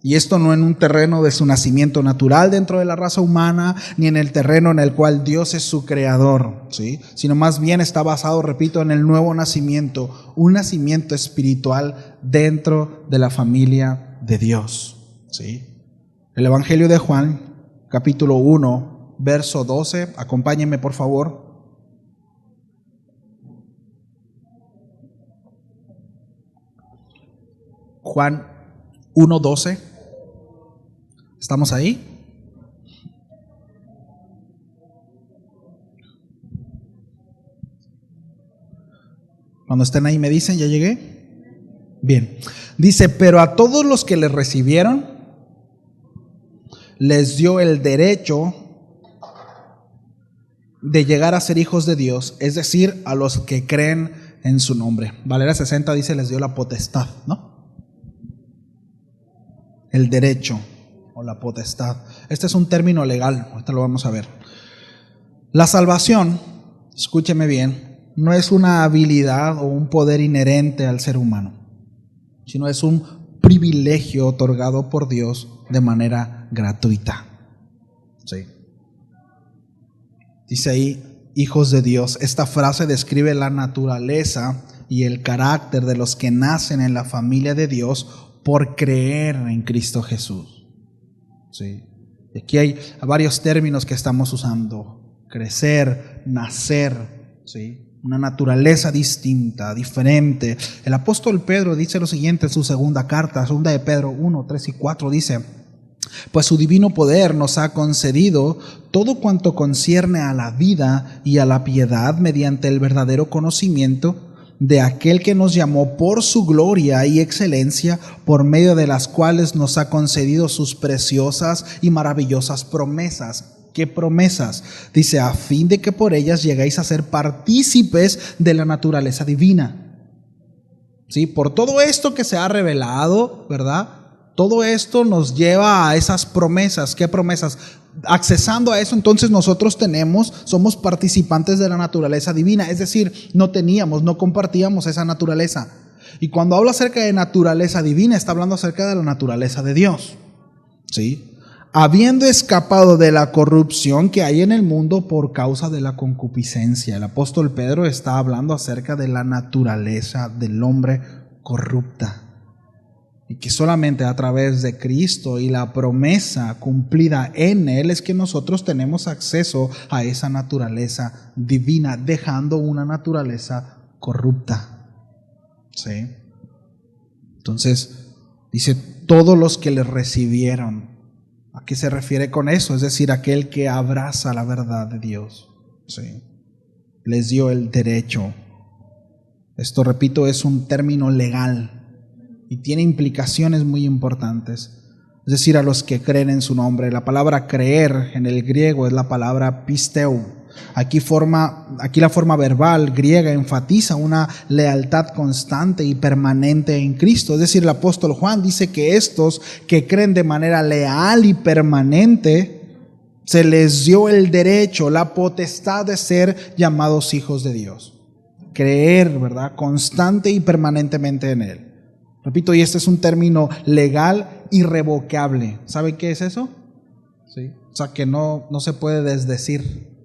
Y esto no en un terreno de su nacimiento natural dentro de la raza humana, ni en el terreno en el cual Dios es su creador, ¿sí?, sino más bien está basado, repito, en el nuevo nacimiento, un nacimiento espiritual dentro de la familia de Dios, ¿sí? El Evangelio de Juan, capítulo 1, verso 12, acompáñenme por favor. Juan 1:12. ¿Estamos ahí? Cuando estén ahí me dicen, ¿ya llegué? Bien. Dice, pero a todos los que les recibieron, les dio el derecho de llegar a ser hijos de Dios, es decir, a los que creen en su nombre. Valera 60 dice, les dio la potestad, ¿no? El derecho o la potestad. Este es un término legal, ahorita lo vamos a ver. La salvación, escúcheme bien, no es una habilidad o un poder inherente al ser humano, sino es un privilegio otorgado por Dios de manera gratuita. Sí. Dice ahí, hijos de Dios. Esta frase describe la naturaleza y el carácter de los que nacen en la familia de Dios por creer en Cristo Jesús. Sí. Aquí hay varios términos que estamos usando: crecer, nacer, ¿sí?, una naturaleza distinta, diferente. El apóstol Pedro dice lo siguiente en su segunda carta, segunda de Pedro 1, 3 y 4, dice: pues su divino poder nos ha concedido todo cuanto concierne a la vida y a la piedad mediante el verdadero conocimiento de aquel que nos llamó por su gloria y excelencia, por medio de las cuales nos ha concedido sus preciosas y maravillosas promesas. ¿Qué promesas? Dice, a fin de que por ellas lleguéis a ser partícipes de la naturaleza divina. ¿Sí? Por todo esto que se ha revelado, ¿verdad? Todo esto nos lleva a esas promesas. ¿Qué promesas? Accesando a eso, entonces nosotros somos participantes de la naturaleza divina. Es decir, no compartíamos esa naturaleza. Y cuando habla acerca de naturaleza divina, está hablando acerca de la naturaleza de Dios. ¿Sí? Habiendo escapado de la corrupción que hay en el mundo por causa de la concupiscencia. El apóstol Pedro está hablando acerca de la naturaleza del hombre corrupta. Y que solamente a través de Cristo y la promesa cumplida en Él es que nosotros tenemos acceso a esa naturaleza divina, dejando una naturaleza corrupta. ¿Sí? Entonces, dice, todos los que le recibieron. ¿A qué se refiere con eso? Es decir, aquel que abraza la verdad de Dios. ¿Sí? Les dio el derecho. Esto, repito, es un término legal y tiene implicaciones muy importantes. Es decir, a los que creen en su nombre. La palabra creer en el griego es la palabra pisteu. Aquí la forma verbal griega enfatiza una lealtad constante y permanente en Cristo. Es decir, el apóstol Juan dice que estos que creen de manera leal y permanente, se les dio el derecho, la potestad de ser llamados hijos de Dios. Creer, ¿verdad?, constante y permanentemente en Él. Repito, y este es un término legal irrevocable. ¿Sabe qué es eso? ¿Sí? O sea, que no se puede desdecir.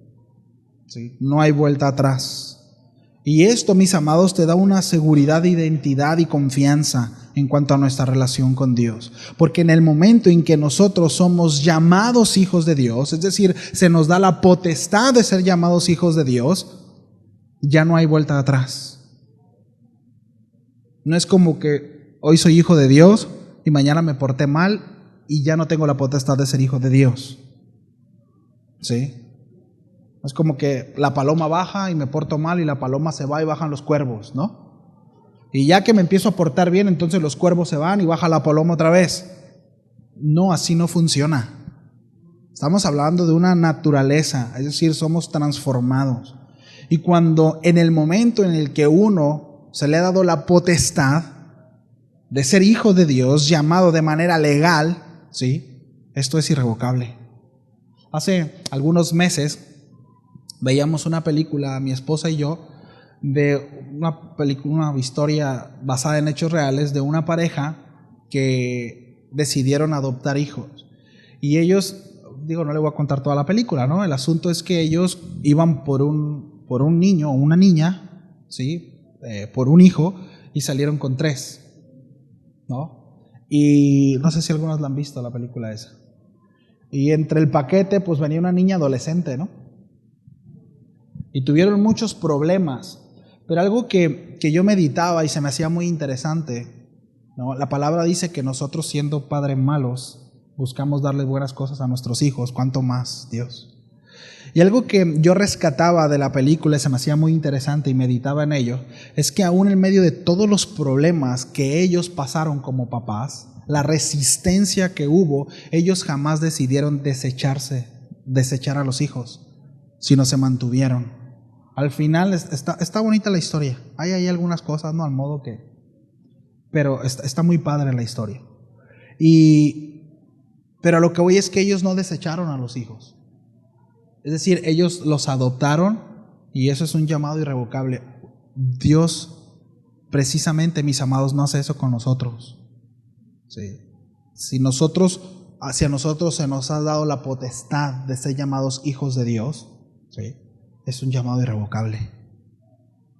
¿Sí? No hay vuelta atrás. Y esto, mis amados, te da una seguridad de identidad y confianza en cuanto a nuestra relación con Dios. Porque en el momento en que nosotros somos llamados hijos de Dios, es decir, se nos da la potestad de ser llamados hijos de Dios, ya no hay vuelta atrás. No es como que hoy soy hijo de Dios y mañana me porté mal y ya no tengo la potestad de ser hijo de Dios. ¿Sí? Es como que la paloma baja y me porto mal y la paloma se va y bajan los cuervos, ¿no? Y ya que me empiezo a portar bien, entonces los cuervos se van y baja la paloma otra vez. No, así no funciona. Estamos hablando de una naturaleza, es decir, somos transformados. Y cuando en el momento en el que uno se le ha dado la potestad de ser hijo de Dios, llamado de manera legal, ¿sí? Esto es irrevocable. Hace algunos meses veíamos una película, mi esposa y yo, de una historia basada en hechos reales de una pareja que decidieron adoptar hijos. Y ellos, no le voy a contar toda la película, ¿no? El asunto es que ellos iban por un niño o una niña, ¿sí? Por un hijo, y salieron con 3, ¿no? Y no sé si algunos la han visto, la película esa. Y entre el paquete, pues venía una niña adolescente, ¿no? Y tuvieron muchos problemas, pero algo que yo meditaba y se me hacía muy interesante, ¿no? La palabra dice que nosotros, siendo padres malos, buscamos darles buenas cosas a nuestros hijos, ¿cuánto más Dios? Y algo que yo rescataba de la película y se me hacía muy interesante y meditaba en ello, es que aún en medio de todos los problemas que ellos pasaron como papás, la resistencia que hubo, ellos jamás decidieron desechar a los hijos, sino se mantuvieron. Al final está bonita la historia. Hay ahí algunas cosas, ¿no? Al modo que... Pero está muy padre la historia. Pero a lo que voy es que ellos no desecharon a los hijos. Es decir, ellos los adoptaron y eso es un llamado irrevocable. Dios, precisamente, mis amados, no hace eso con nosotros. Sí. Si a nosotros se nos ha dado la potestad de ser llamados hijos de Dios, ¿sí? Es un llamado irrevocable,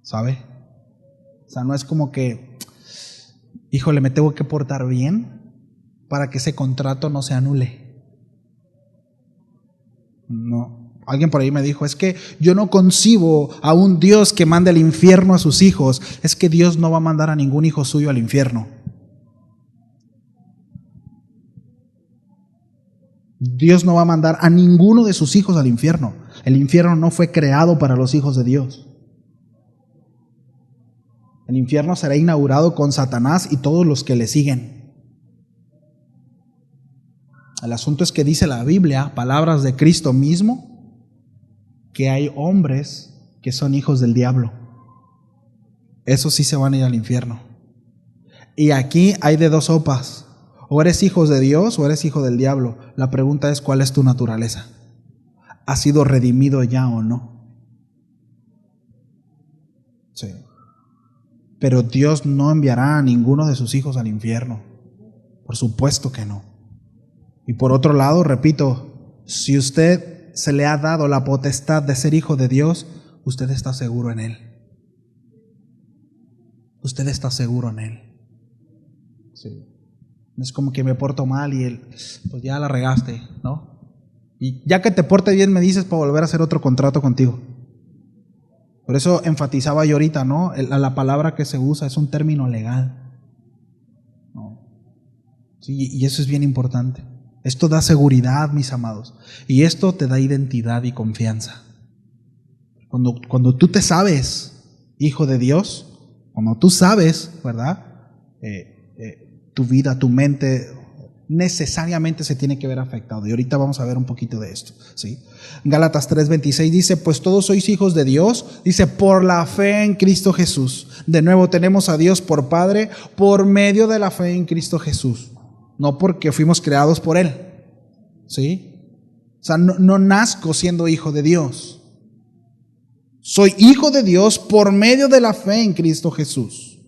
¿sabe? O sea, no es como que, híjole, me tengo que portar bien para que ese contrato no se anule. No. Alguien por ahí me dijo, es que yo no concibo a un Dios que mande al infierno a sus hijos. Es que Dios no va a mandar a ningún hijo suyo al infierno. Dios no va a mandar a ninguno de sus hijos al infierno. El infierno no fue creado para los hijos de Dios. El infierno será inaugurado con Satanás y todos los que le siguen. El asunto es que dice la Biblia, palabras de Cristo mismo, que hay hombres que son hijos del diablo. Esos sí se van a ir al infierno. Y aquí hay de dos sopas. O eres hijo de Dios o eres hijo del diablo. La pregunta es, ¿cuál es tu naturaleza? ¿Has sido redimido ya o no? Sí. Pero Dios no enviará a ninguno de sus hijos al infierno. Por supuesto que no. Y por otro lado, repito, si usted se le ha dado la potestad de ser hijo de Dios, usted está seguro en Él. Usted está seguro en Él. Sí. No es como que me porto mal y pues ya la regaste, ¿no? Y ya que te porte bien me dices para volver a hacer otro contrato contigo. Por eso enfatizaba yo ahorita, ¿no? La palabra que se usa es un término legal, ¿no? Sí, y eso es bien importante. Esto da seguridad, mis amados. Y esto te da identidad y confianza. Cuando tú te sabes hijo de Dios, cuando tú sabes, ¿verdad? Tu vida, tu mente necesariamente se tiene que ver afectado. Y ahorita vamos a ver un poquito de esto, ¿sí? Gálatas 3:26 dice, pues todos sois hijos de Dios, dice, por la fe en Cristo Jesús. De nuevo tenemos a Dios por Padre por medio de la fe en Cristo Jesús. No porque fuimos creados por Él, ¿sí? O sea, no nazco siendo hijo de Dios. Soy hijo de Dios por medio de la fe en Cristo Jesús.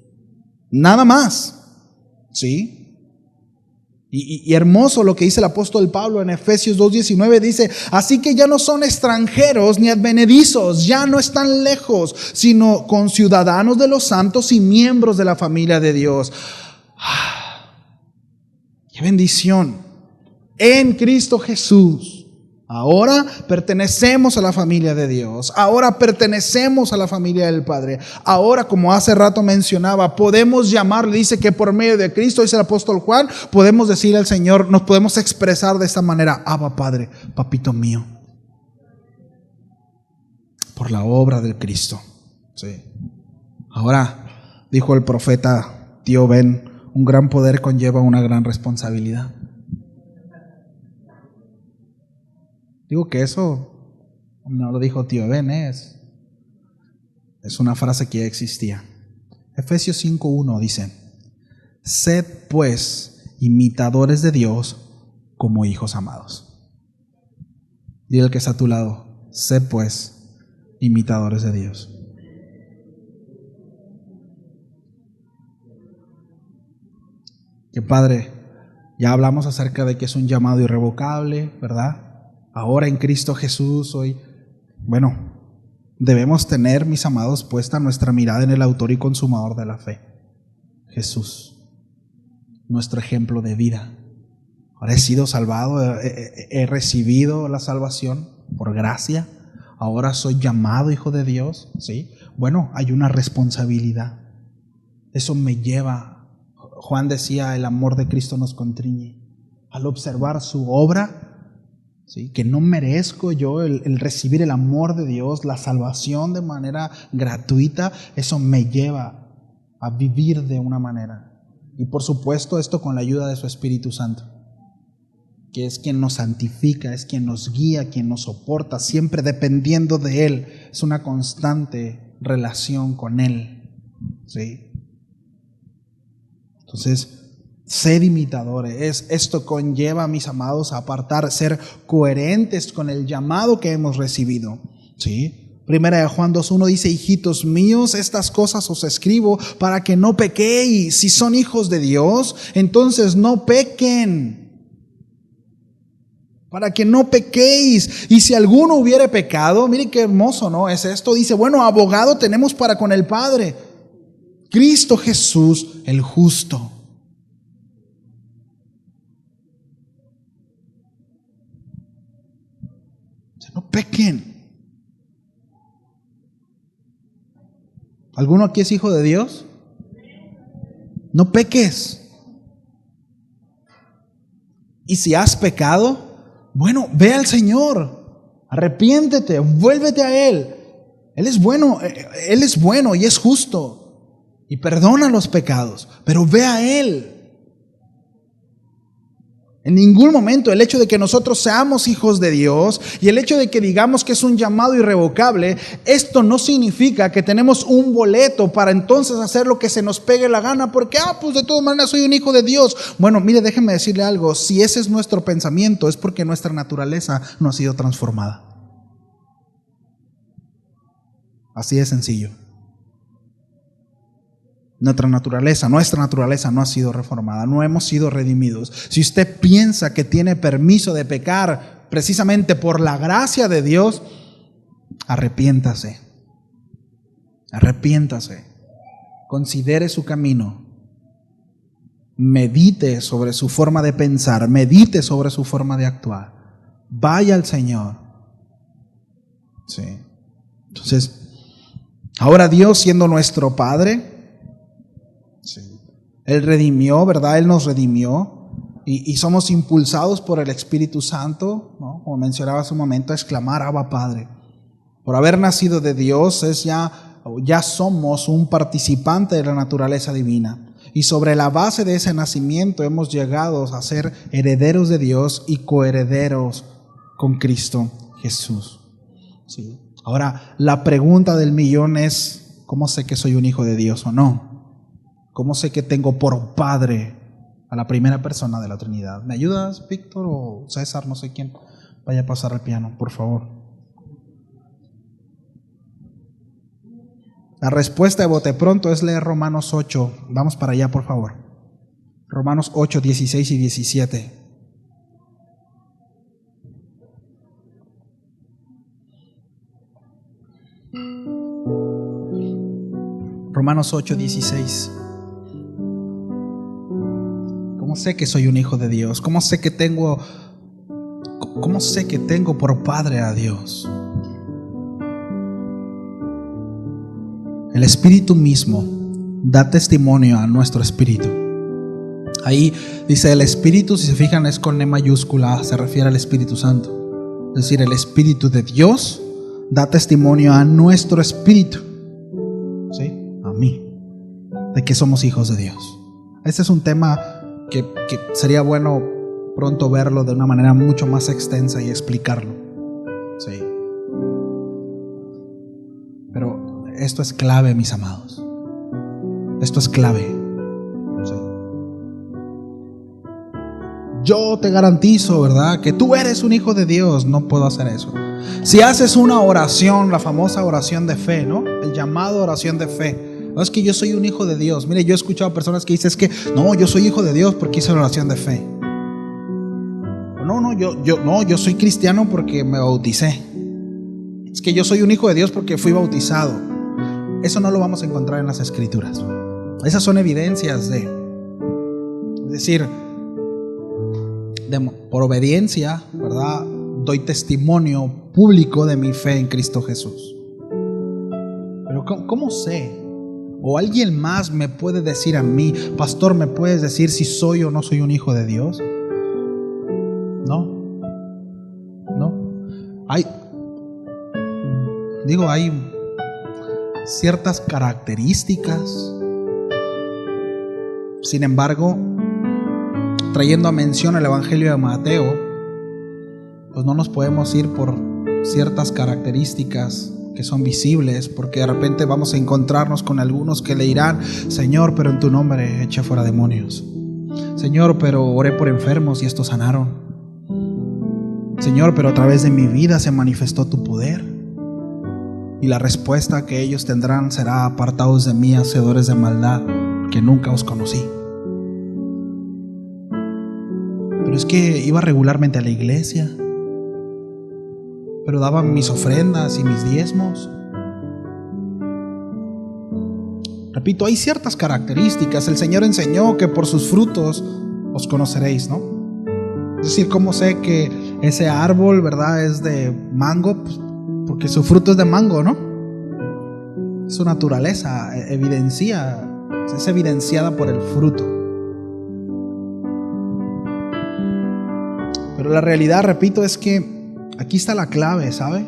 Nada más. ¿Sí? Y hermoso lo que dice el apóstol Pablo en Efesios 2:19, dice: así que ya no son extranjeros ni advenedizos, ya no están lejos, sino conciudadanos de los santos y miembros de la familia de Dios. ¡Qué bendición! En Cristo Jesús. Ahora pertenecemos a la familia de Dios. Ahora pertenecemos a la familia del Padre. Ahora, como hace rato mencionaba, podemos llamarle, dice que por medio de Cristo, dice el apóstol Juan, podemos decir al Señor, nos podemos expresar de esta manera: Abba Padre, papito mío. Por la obra del Cristo. Sí. Ahora, dijo el profeta Tío Ben, un gran poder conlleva una gran responsabilidad. Digo que eso no lo dijo Tío Ben, es una frase que ya existía. Efesios 5:1 dice: sed pues imitadores de Dios como hijos amados. Dile al que está a tu lado: sed pues imitadores de Dios. Que Padre, ya hablamos acerca de que es un llamado irrevocable, ¿verdad? Ahora en Cristo Jesús, hoy, debemos tener, mis amados, puesta nuestra mirada en el autor y consumador de la fe, Jesús, nuestro ejemplo de vida. Ahora he sido salvado, he recibido la salvación por gracia, ahora soy llamado hijo de Dios, ¿sí? Bueno, hay una responsabilidad. Eso me lleva, Juan decía, el amor de Cristo nos constriñe. Al observar su obra, ¿sí? Que no merezco yo el recibir el amor de Dios, la salvación de manera gratuita, eso me lleva a vivir de una manera. Y por supuesto esto con la ayuda de su Espíritu Santo, que es quien nos santifica, es quien nos guía, quien nos soporta, siempre dependiendo de Él. Es una constante relación con Él, ¿sí? Entonces, ser imitadores, esto conlleva, mis amados, a apartar, ser coherentes con el llamado que hemos recibido, ¿sí? Primera de Juan 2:1 dice: hijitos míos, estas cosas os escribo para que no pequéis. Si son hijos de Dios, entonces no pequen. Para que no pequéis. Y si alguno hubiere pecado, mire qué hermoso, ¿no? Es esto, dice: bueno, abogado tenemos para con el Padre, Cristo Jesús el justo. No pequen. ¿Alguno aquí es hijo de Dios? No peques. Y si has pecado, bueno, ve al Señor, arrepiéntete, vuélvete a Él. Él es bueno y es justo y perdona los pecados, pero ve a Él. En ningún momento el hecho de que nosotros seamos hijos de Dios y el hecho de que digamos que es un llamado irrevocable, esto no significa que tenemos un boleto para entonces hacer lo que se nos pegue la gana, porque pues de todas maneras soy un hijo de Dios. Bueno, mire, déjeme decirle algo: si ese es nuestro pensamiento, es porque nuestra naturaleza no ha sido transformada. Así de sencillo. Nuestra naturaleza no ha sido reformada, no hemos sido redimidos. Si usted piensa que tiene permiso de pecar precisamente por la gracia de Dios, arrepiéntase. Arrepiéntase. Considere su camino. Medite sobre su forma de pensar, medite sobre su forma de actuar. Vaya al Señor. Sí. Entonces, ahora Dios, siendo nuestro Padre, sí, Él redimió, ¿verdad? Él nos redimió y somos impulsados por el Espíritu Santo, ¿no? Como mencionaba hace un momento, a exclamar: Abba Padre. Por haber nacido de Dios ya somos un participante de la naturaleza divina. Y sobre la base de ese nacimiento hemos llegado a ser herederos de Dios y coherederos con Cristo Jesús. Sí. Ahora, la pregunta del millón es: ¿cómo sé que soy un hijo de Dios o no? ¿Cómo sé que tengo por Padre a la primera persona de la Trinidad? ¿Me ayudas, Víctor o César? No sé quién vaya a pasar el piano, por favor. La respuesta de bote pronto es leer Romanos 8. Vamos para allá, por favor. Romanos 8, 16 y 17. Romanos 8, 16. ¿Cómo sé que soy un hijo de Dios? ¿Cómo sé que tengo por padre a Dios? El Espíritu mismo da testimonio a nuestro espíritu. Ahí dice el Espíritu, si se fijan, es con E mayúscula, se refiere al Espíritu Santo. Es decir, el Espíritu de Dios da testimonio a nuestro espíritu, ¿sí? A mí, de que somos hijos de Dios. Este es un tema que sería bueno pronto verlo de una manera mucho más extensa y explicarlo, ¿sí? Pero esto es clave, mis amados. Esto es clave, ¿sí? Yo te garantizo, ¿verdad?, que tú eres un hijo de Dios. No puedo hacer eso. Si haces una oración, la famosa oración de fe, ¿no? El llamado oración de fe. No, es que yo soy un hijo de Dios. Mire, yo he escuchado personas que dicen, es que no, yo soy hijo de Dios porque hice la oración de fe. Yo soy cristiano porque me bauticé. Es que yo soy un hijo de Dios porque fui bautizado. Eso no lo vamos a encontrar en las Escrituras. Esas son evidencias es decir, por obediencia, ¿verdad?, doy testimonio público de mi fe en Cristo Jesús. Pero ¿cómo sé? O alguien más me puede decir a mí, pastor, ¿me puedes decir si soy o no soy un hijo de Dios? No. Hay ciertas características. Sin embargo, trayendo a mención el Evangelio de Mateo, pues no nos podemos ir por ciertas características que son visibles, porque de repente vamos a encontrarnos con algunos que le dirán, Señor, pero en tu nombre eché fuera demonios. Señor, pero oré por enfermos y estos sanaron. Señor, pero a través de mi vida se manifestó tu poder. Y la respuesta que ellos tendrán será, apartados de mí, hacedores de maldad, que nunca os conocí. Pero es que iba regularmente a la iglesia, pero daba mis ofrendas y mis diezmos. Repito, hay ciertas características. El Señor enseñó que por sus frutos os conoceréis, ¿no? Es decir, ¿cómo sé que ese árbol, ¿verdad?, es de mango? Pues porque su fruto es de mango, ¿no? Su naturaleza es evidenciada por el fruto. Pero la realidad, repito, es que aquí está la clave, ¿sabe?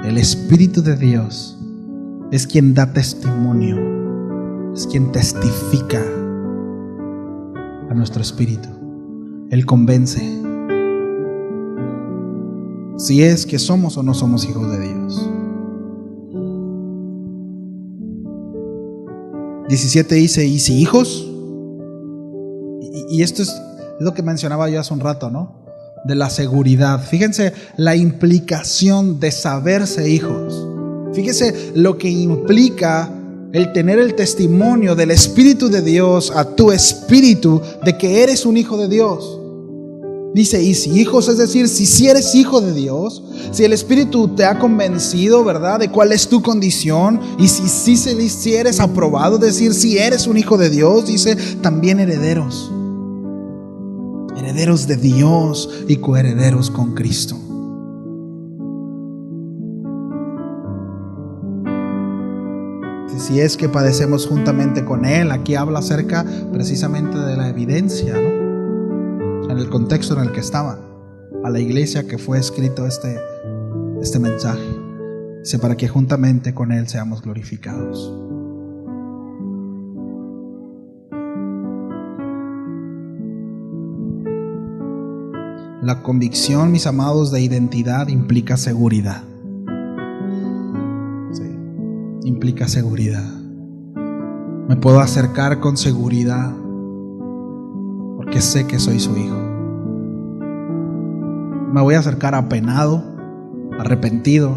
El Espíritu de Dios es quien da testimonio, es quien testifica a nuestro espíritu. Él convence si es que somos o no somos hijos de Dios. 17 dice, ¿y si hijos? Y esto es lo que mencionaba yo hace un rato, ¿no? De la seguridad. Fíjense la implicación de saberse hijos. Fíjense lo que implica el tener el testimonio del Espíritu de Dios a tu espíritu de que eres un hijo de Dios. Dice, y si hijos, es decir, si eres hijo de Dios, si el Espíritu te ha convencido, ¿verdad?, de cuál es tu condición, y si eres aprobado, es decir, si eres un hijo de Dios, dice, también herederos de Dios y coherederos con Cristo. Si es que padecemos juntamente con Él, aquí habla acerca precisamente de la evidencia, ¿no?, en el contexto en el que estaba, a la iglesia que fue escrito este mensaje. Dice, para que juntamente con Él seamos glorificados. La convicción, mis amados, de identidad implica seguridad. Sí, implica seguridad. Me puedo acercar con seguridad porque sé que soy su hijo. Me voy a acercar apenado, arrepentido,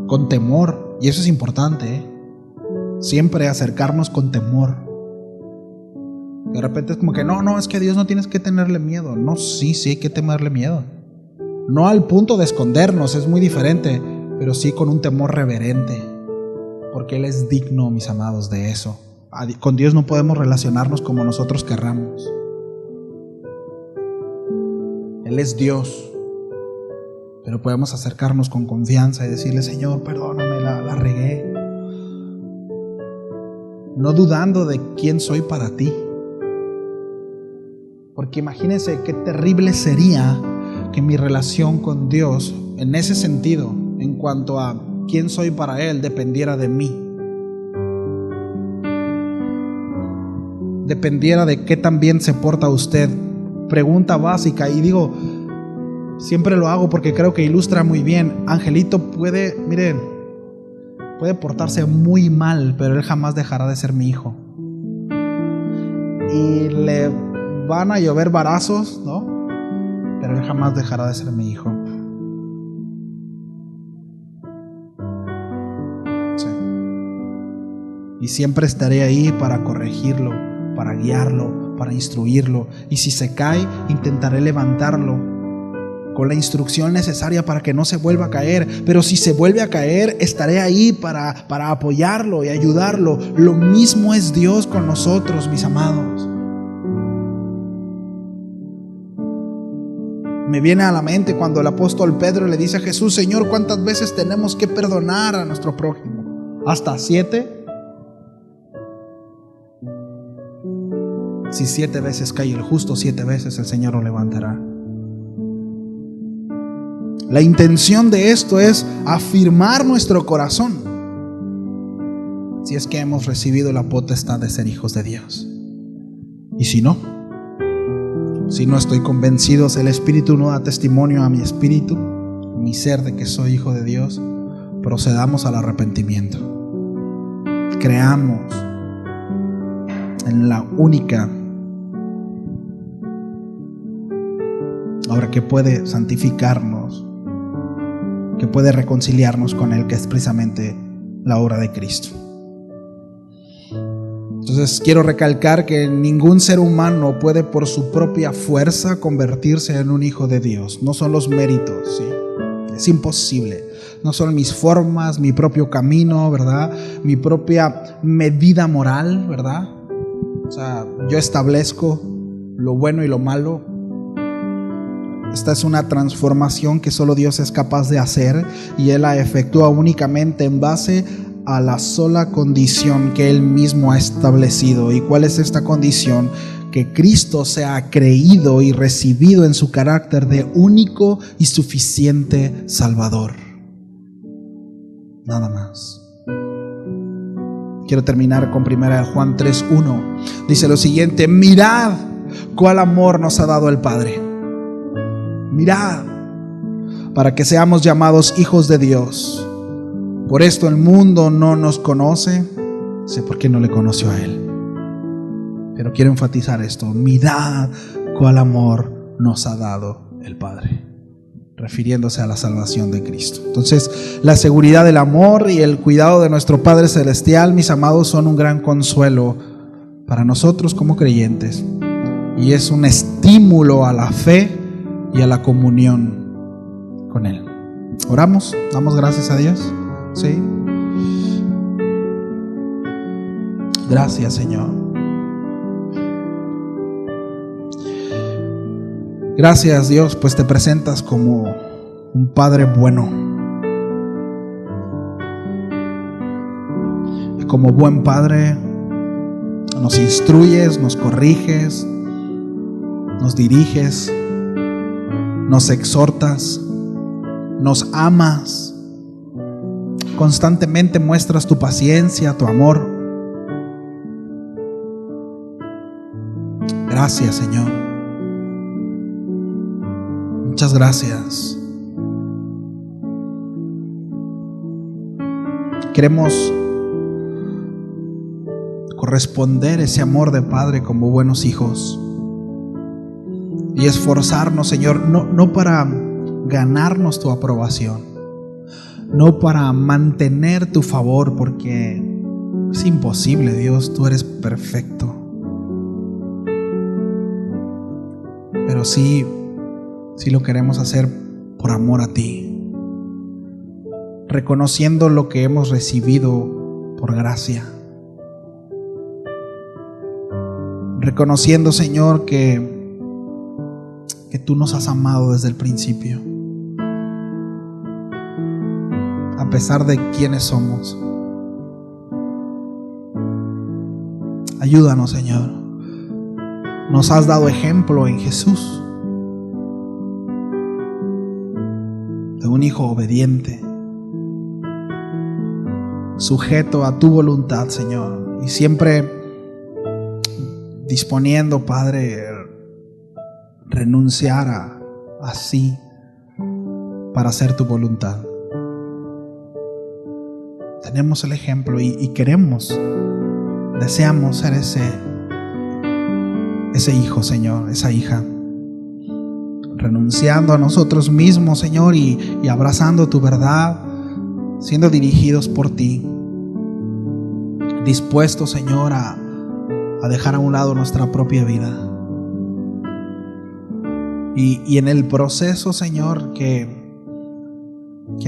con temor. Y eso es importante, ¿eh? Siempre acercarnos con temor. De repente es como que no, es que a Dios no tienes que tenerle miedo. No, sí hay que tenerle miedo. No al punto de escondernos, es muy diferente, pero sí con un temor reverente, porque Él es digno, mis amados, de eso. Con Dios no podemos relacionarnos como nosotros querramos. Él es Dios, pero podemos acercarnos con confianza y decirle: Señor, perdóname, la regué. No dudando de quién soy para ti. Porque imagínense qué terrible sería que mi relación con Dios, en ese sentido, en cuanto a quién soy para Él, dependiera de mí. Dependiera de qué tan bien se porta usted. Pregunta básica, y digo, siempre lo hago porque creo que ilustra muy bien. Angelito puede portarse muy mal, pero él jamás dejará de ser mi hijo. Y le van a llover varazos, ¿no? Pero él jamás dejará de ser mi hijo. Sí. Y siempre estaré ahí para corregirlo, para guiarlo, para instruirlo. Y si se cae, intentaré levantarlo con la instrucción necesaria para que no se vuelva a caer. Pero si se vuelve a caer, estaré ahí para apoyarlo y ayudarlo. Lo mismo es Dios con nosotros, mis amados. Me viene a la mente cuando el apóstol Pedro le dice a Jesús: Señor, ¿cuántas veces tenemos que perdonar a nuestro prójimo? ¿Hasta 7? Si 7 veces cae el justo, 7 veces el Señor lo levantará. La intención de esto es afirmar nuestro corazón, si es que hemos recibido la potestad de ser hijos de Dios. Y si no estoy convencido, el Espíritu no da testimonio a mi espíritu, a mi ser, de que soy hijo de Dios, procedamos al arrepentimiento. Creamos en la única obra que puede santificarnos, que puede reconciliarnos con Él, que es precisamente la obra de Cristo. Entonces quiero recalcar que ningún ser humano puede por su propia fuerza convertirse en un hijo de Dios. No son los méritos, ¿sí? Es imposible. No son mis formas, mi propio camino, ¿verdad? Mi propia medida moral, ¿verdad? O sea, yo establezco lo bueno y lo malo. Esta es una transformación que solo Dios es capaz de hacer, y Él la efectúa únicamente en base a la sola condición que Él mismo ha establecido. ¿Y cuál es esta condición? Que Cristo sea creído y recibido en su carácter de único y suficiente Salvador. Nada más. Quiero terminar con 1 Juan 3:1. Dice lo siguiente: mirad cuál amor nos ha dado el Padre. Mirad, para que seamos llamados hijos de Dios. Por esto el mundo no nos conoce, sé por qué no le conoció a Él. Pero quiero enfatizar esto: mirad cuál amor nos ha dado el Padre, refiriéndose a la salvación de Cristo. Entonces, la seguridad del amor y el cuidado de nuestro Padre Celestial, mis amados, son un gran consuelo para nosotros como creyentes, y es un estímulo a la fe y a la comunión con Él. Oramos, damos gracias a Dios. ¿Sí? Gracias, Señor. Gracias, Dios, pues te presentas como un Padre bueno. Y como buen Padre nos instruyes, nos corriges, nos diriges, nos exhortas, nos amas. Constantemente muestras tu paciencia, tu amor. Gracias, Señor. Muchas gracias. Queremos corresponder ese amor de Padre como buenos hijos y esforzarnos, Señor, no para ganarnos tu aprobación, no para mantener tu favor, porque es imposible, Dios, tú eres perfecto. pero sí lo queremos hacer por amor a ti, reconociendo lo que hemos recibido por gracia, reconociendo, Señor, que tú nos has amado desde el principio, a pesar de quiénes somos. Ayúdanos, Señor. Nos has dado ejemplo en Jesús de un hijo obediente, sujeto a tu voluntad, Señor, y siempre disponiendo, Padre, renunciar a sí para hacer tu voluntad. Tenemos el ejemplo y deseamos ser ese hijo, Señor, esa hija, renunciando a nosotros mismos, Señor, y abrazando tu verdad, siendo dirigidos por ti, dispuestos, Señor, a dejar a un lado nuestra propia vida. Y en el proceso, Señor, que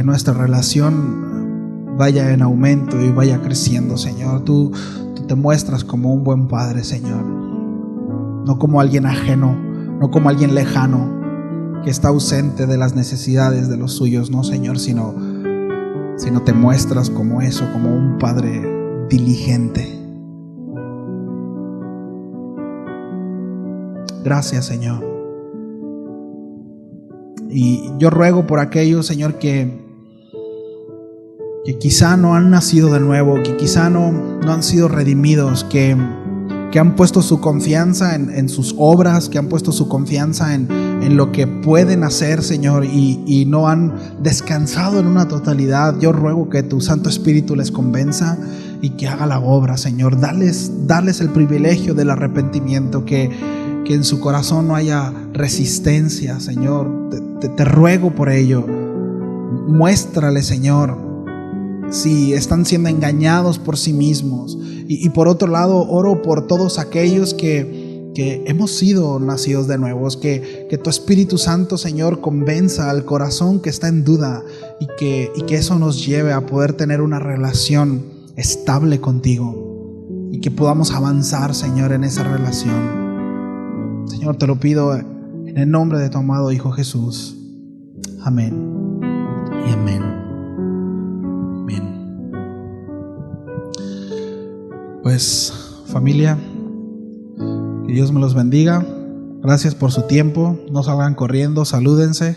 nuestra relación vaya en aumento y vaya creciendo, Señor. Tú te muestras como un buen padre, Señor, no como alguien ajeno, no como alguien lejano que está ausente de las necesidades de los suyos, no, Señor, sino te muestras como eso, como un padre diligente. Gracias, Señor. Y yo ruego por aquellos, Señor, que quizá no han nacido de nuevo, que quizá no han sido redimidos, que han puesto su confianza en sus obras, que han puesto su confianza en lo que pueden hacer, Señor, y no han descansado en una totalidad. Yo ruego que tu Santo Espíritu les convenza y que haga la obra, Señor. Darles el privilegio del arrepentimiento, que en su corazón no haya resistencia, Señor. Te ruego por ello. Muéstrale, Señor, si están siendo engañados por sí mismos. Y por otro lado, oro por todos aquellos que hemos sido nacidos de nuevos, que tu Espíritu Santo, Señor, convenza al corazón que está en duda y que eso nos lleve a poder tener una relación estable contigo y que podamos avanzar, Señor, en esa relación. Señor, te lo pido en el nombre de tu amado Hijo Jesús. Amén y amén. Amén. Pues, familia, que Dios me los bendiga. Gracias por su tiempo. No salgan corriendo, salúdense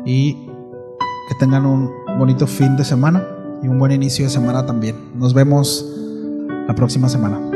y que tengan un bonito fin de semana y un buen inicio de semana también. Nos vemos la próxima semana.